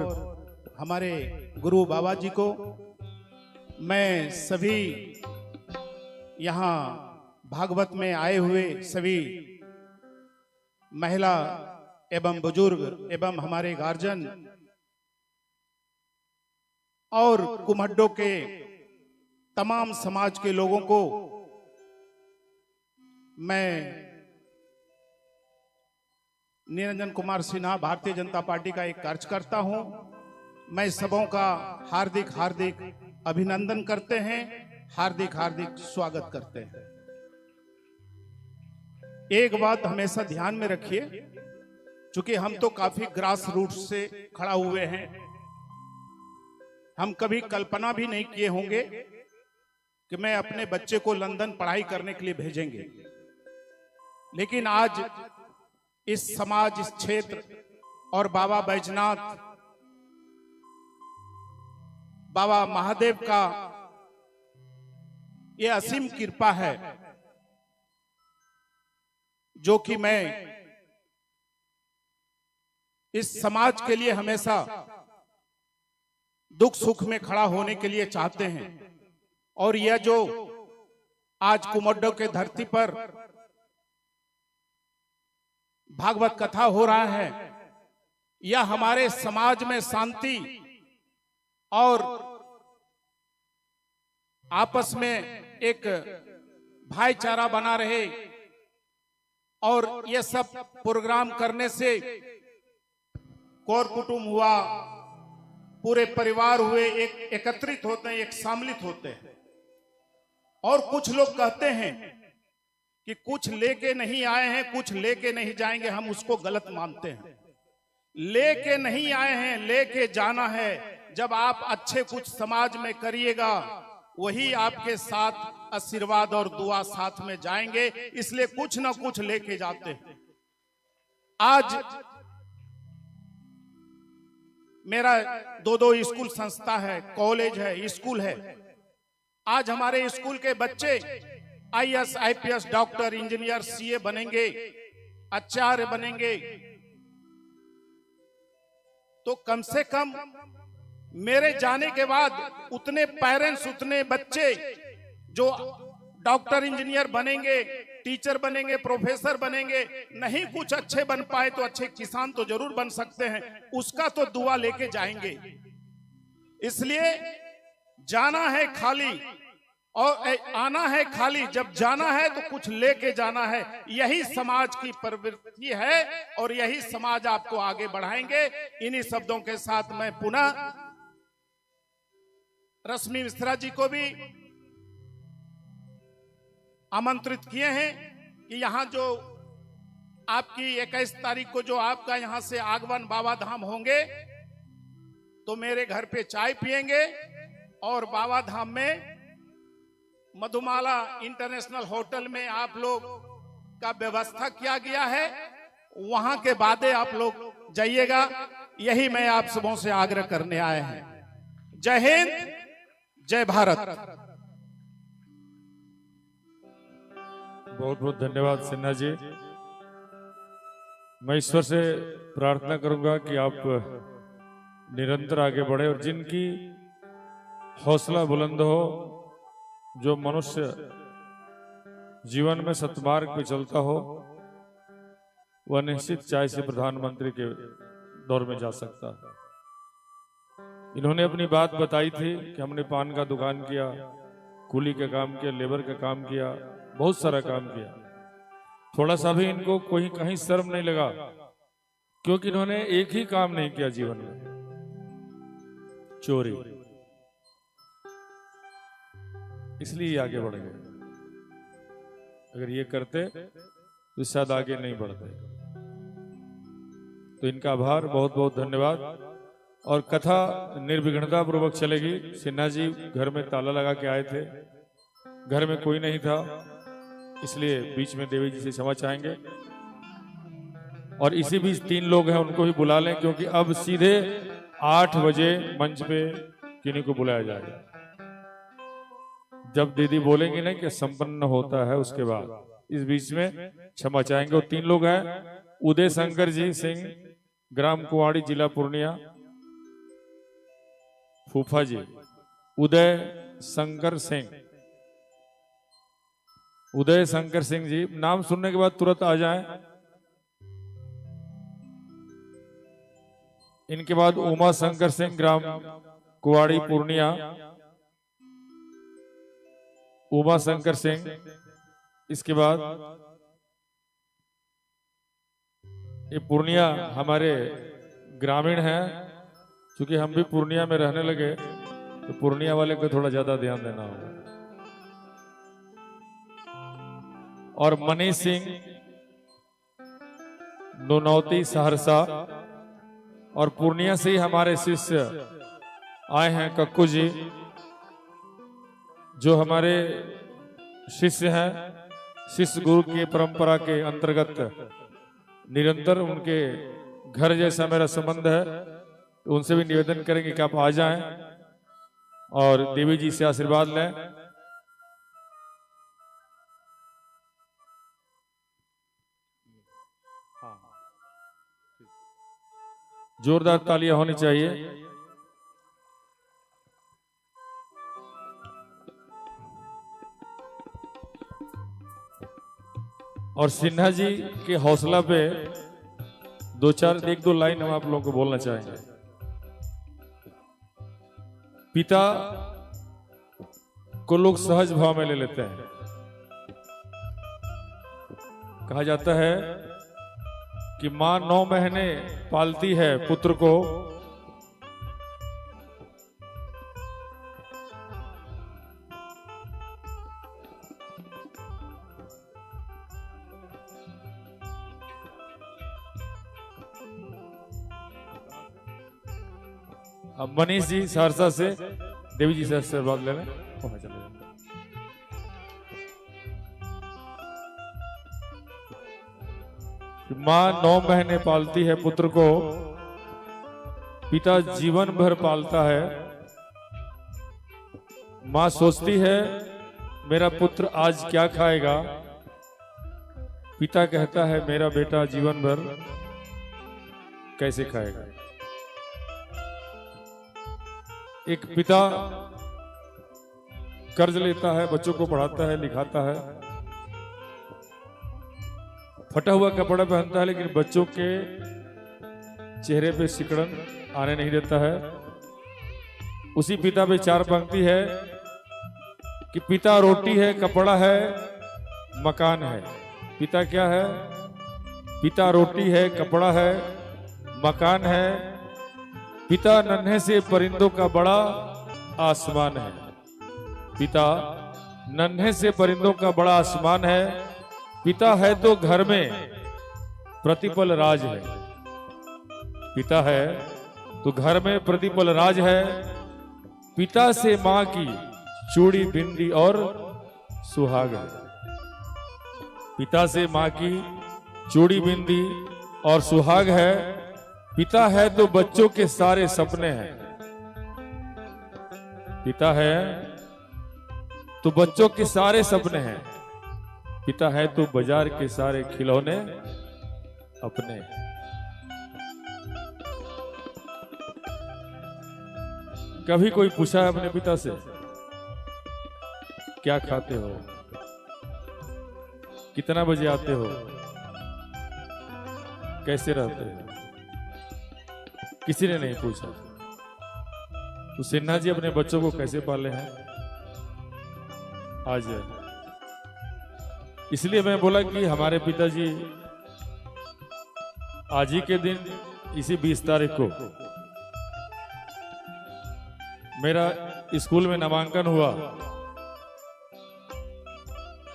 हमारे गुरु बाबा जी को मैं सभी यहाँ भागवत में आए हुए सभी महिला एवं बुजुर्ग एवं हमारे गार्जियन और कुम्हड्डों के तमाम समाज के लोगों को मैं निरंजन कुमार सिन्हा भारतीय जनता पार्टी का एक कार्यकर्ता हूं। मैं सबों का हार्दिक हार्दिक अभिनंदन करते हैं, हार्दिक हार्दिक स्वागत करते हैं। एक बात हमेशा ध्यान में रखिए, क्योंकि हम तो काफी ग्रास रूट से खड़ा हुए हैं, हम कभी कल्पना भी नहीं किए होंगे कि मैं अपने बच्चे को लंदन पढ़ाई करने के लिए भेजेंगे, लेकिन आज इस समाज, इस क्षेत्र और बाबा बैजनाथ, बाबा महादेव का ये असीम कृपा है, जो कि मैं इस समाज के लिए हमेशा दुख सुख में खड़ा होने के लिए चाहते हैं। और यह जो आज कुम्हड्डों के धरती पर भागवत कथा हो रहा है, यह हमारे समाज में शांति और आपस में एक भाईचारा बना रहे, और यह सब प्रोग्राम करने से कौर कुटुंब हुआ, पूरे परिवार हुए, एक एकत्रित होते हैं, एक सम्मिलित होते हैं। और कुछ लोग कहते हैं कि कुछ लेके नहीं आए हैं, कुछ लेके नहीं जाएंगे, हम उसको गलत मानते हैं। लेके नहीं आए हैं, लेके जाना है। जब आप अच्छे कुछ समाज में करिएगा, वही आपके साथ आशीर्वाद और दुआ साथ में जाएंगे, इसलिए कुछ ना कुछ लेके जाते हैं। आज मेरा दो स्कूल संस्था है, कॉलेज है, स्कूल है। आज हमारे स्कूल के बच्चे IAS, IPS, doctor, engineer, CA बनेंगे, आचार्य बनेंगे, तो कम से कम मेरे जाने के बाद उतने पेरेंट्स, उतने बच्चे जो डॉक्टर, इंजीनियर बनेंगे, टीचर बनेंगे, प्रोफेसर बनेंगे, नहीं कुछ अच्छे बन पाए तो अच्छे किसान तो जरूर बन सकते हैं, उसका तो दुआ लेके जाएंगे। इसलिए जाना है खाली और आना है खाली। जब जाना है तो कुछ लेके जाना है, यही समाज की प्रवृत्ति है और यही समाज आपको आगे बढ़ाएंगे। इन्हीं शब्दों के साथ मैं पुनः रश्मि मिश्रा जी को भी आमंत्रित किए हैं कि यहाँ जो आपकी 21 तारीख को जो आपका यहाँ से आगमन बाबा धाम होंगे, तो मेरे घर पे चाय पिएंगे और बाबा धाम में मधुमाला इंटरनेशनल होटल में आप लोग का व्यवस्था किया गया है, वहां के बाद आप लोग जाइएगा। यही मैं आप सबों से आग्रह करने आए हैं। जय हिंद, जय भारत। बहुत बहुत धन्यवाद सिन्हा जी। मैं ईश्वर से प्रार्थना करूंगा कि आप निरंतर आगे बढ़े और जिनकी हौसला बुलंद हो, जो मनुष्य जीवन में सतमार्ग पे चलता हो, वह निश्चित चाय से प्रधानमंत्री के दौर में जा सकता है। इन्होंने अपनी बात बताई थी कि हमने पान का दुकान किया, कूली का काम किया, लेबर का काम किया, बहुत सारा काम किया। थोड़ा सा भी इनको कोई कहीं शर्म नहीं लगा, क्योंकि इन्होंने एक ही काम नहीं किया जीवन में, चोरी। इसलिए आगे बढ़ गए। अगर ये करते तो शायद आगे नहीं बढ़ते। तो इनका आभार, बहुत बहुत धन्यवाद। और कथा निर्विघ्नता पूर्वक चलेगी। सिन्हा जी घर में ताला लगा के आए थे, घर में कोई नहीं था, इसलिए बीच में देवी जी से क्षमा चाहेंगे। और इसी बीच 3 लोग हैं, उनको भी बुला लें, क्योंकि अब सीधे 8 बजे मंच पे किन्हीं को बुलाया जाएगा। जब दीदी बोलेंगे ना कि संपन्न होता है, उसके बाद इस बीच में क्षमा चाहेंगे। और 3 लोग हैं, उदय शंकर जी सिंह, ग्राम कुआड़ी, जिला पूर्णिया। फूफा जी उदय शंकर सिंह, उदय शंकर सिंह जी, नाम सुनने के बाद तुरंत आ जाएं। इनके बाद उमा शंकर सिंह, ग्राम कुआड़ी, पूर्णिया। उमा शंकर सिंह। इसके बाद ये पूर्णिया हमारे ग्रामीण हैं, क्योंकि हम भी पूर्णिया में रहने लगे तो पूर्णिया वाले को थोड़ा ज्यादा ध्यान देना होगा। और मनीष सिंह, नौनौती, सहरसा। और पूर्णिया से ही हमारे शिष्य आए हैं, कक्कू जी, जो हमारे शिष्य हैं। शिष्य गुरु की परंपरा के अंतर्गत निरंतर उनके घर जैसा मेरा संबंध है, तो उनसे भी निवेदन करेंगे कि आप आ जाएं और देवी जी से आशीर्वाद लें। जोरदार तालियां होनी चाहिए। और सिन्हा जी के हौसला पे एक दो लाइन हम आप लोगों को बोलना चाहेंगे। पिता को लोग सहज भाव में ले लेते हैं। कहा जाता है कि मां 9 महीने पालती है पुत्र को, अब मनीष जी सहरसा से देवी जी से आशीर्वाद ले लें। मां 9 महीने पालती है पुत्र को, पिता जीवन भर पालता है। मां सोचती है मेरा पुत्र आज क्या खाएगा, पिता कहता है मेरा बेटा जीवन भर कैसे खाएगा। एक पिता कर्ज लेता है, बच्चों को पढ़ाता है, लिखाता है, फटा हुआ कपड़ा पहनता है, लेकिन बच्चों के चेहरे पे सिकड़न आने नहीं देता है। उसी पिता पे 4 पंक्ति है कि पिता रोटी है, कपड़ा है, मकान है। पिता क्या है? पिता रोटी है, कपड़ा है, मकान है। पिता नन्हे से परिंदों का बड़ा आसमान है। पिता नन्हे से परिंदों का बड़ा आसमान है। पिता है तो घर में प्रतिपल राज है। पिता है तो घर में प्रतिपल राज है। पिता से मां की चूड़ी, बिंदी और सुहाग है। पिता से मां की चूड़ी, बिंदी और सुहाग है। पिता है तो बच्चों के सारे सपने हैं। पिता है तो बच्चों के सारे सपने हैं। पिता है तो बाजार के सारे खिलौने अपने। कभी कोई पूछा है अपने पिता से क्या खाते हो, कितना बजे आते हो, कैसे रहते हो? किसी ने नहीं पूछा। तो सिन्हा जी अपने बच्चों को कैसे पाले हैं आज? इसलिए मैं बोला कि हमारे पिताजी आज ही के दिन, इसी 20 तारीख को मेरा स्कूल में नामांकन हुआ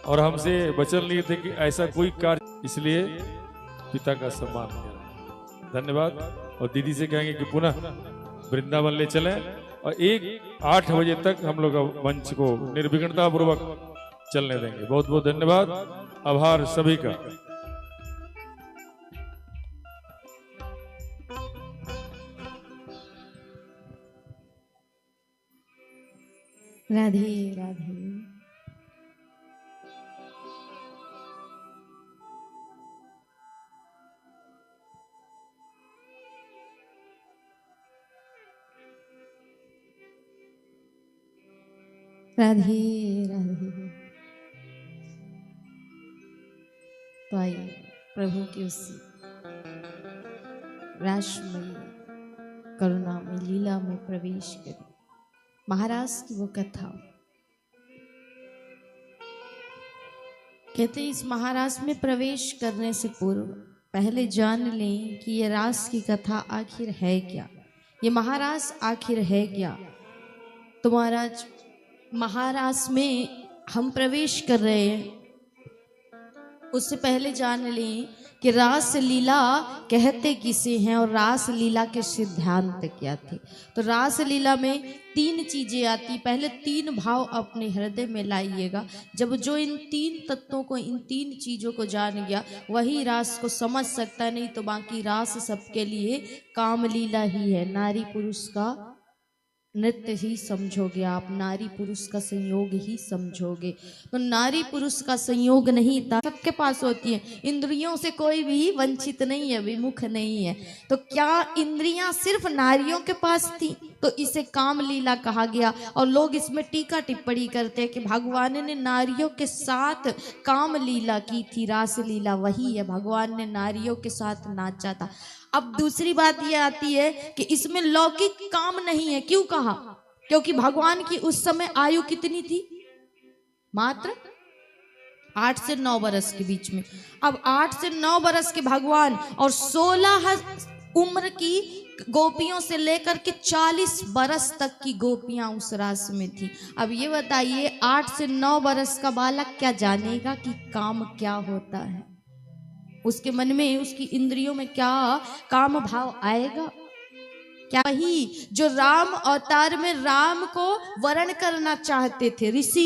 और हमसे वचन लिए थे कि ऐसा कोई कार्य, इसलिए पिता का सम्मान किया। धन्यवाद। और दीदी से कहेंगे कि पुनः वृंदावन ले चलें और 8 बजे तक हम लोग मंच को निर्विघ्नता पूर्वक चलने देंगे। बहुत बहुत धन्यवाद, आभार सभी का। राधे राधे। राधे राधे। तो आइए प्रभु की उस रासमयी करुणा में लीला में प्रवेश करें। महाराज की वो कथा कहते इस महाराज में प्रवेश करने से पूर्व पहले जान लें कि ये रास की कथा आखिर है क्या, ये महाराज आखिर है क्या। तो महाराज महाराज में हम प्रवेश कर रहे हैं, उससे पहले जान लें कि रास लीला कहते किसे हैं और रास लीला के सिद्धांत क्या थे। तो रास लीला में 3 चीजें आती। पहले 3 भाव अपने हृदय में लाइएगा। जब जो इन 3 तत्वों को, इन 3 चीजों को जान गया वही रास को समझ सकता है, नहीं तो बाकी रास सबके लिए काम लीला ही है। नारी पुरुष का नृत्य ही समझोगे आप, नारी पुरुष का संयोग ही समझोगे। तो नारी पुरुष का संयोग नहीं था, सबके पास होती है। इंद्रियों से कोई भी वंचित नहीं है, विमुख नहीं है। तो क्या इंद्रियां सिर्फ नारियों के पास थी? तो इसे काम लीला कहा गया। और लोग इसमें टीका टिप्पणी करते हैं कि भगवान ने नारियों के साथ काम लीला की थी, रास लीला वही है, भगवान ने नारियों के साथ नाचा था। अब दूसरी बात यह आती है कि इसमें लौकिक काम नहीं है। क्यों कहा? क्योंकि भगवान की उस समय आयु कितनी थी? मात्र 8 से 9 बरस के बीच में। अब 8 से 9 बरस के भगवान और 16 उम्र की गोपियों से लेकर के 40 बरस तक की गोपियां उस रास में थी। अब ये बताइए 8 से 9 बरस का बालक क्या जानेगा कि काम क्या होता है? उसके मन में, उसकी इंद्रियों में क्या काम भाव आएगा? क्या वही जो राम अवतार में राम को वर्ण करना चाहते थे ऋषि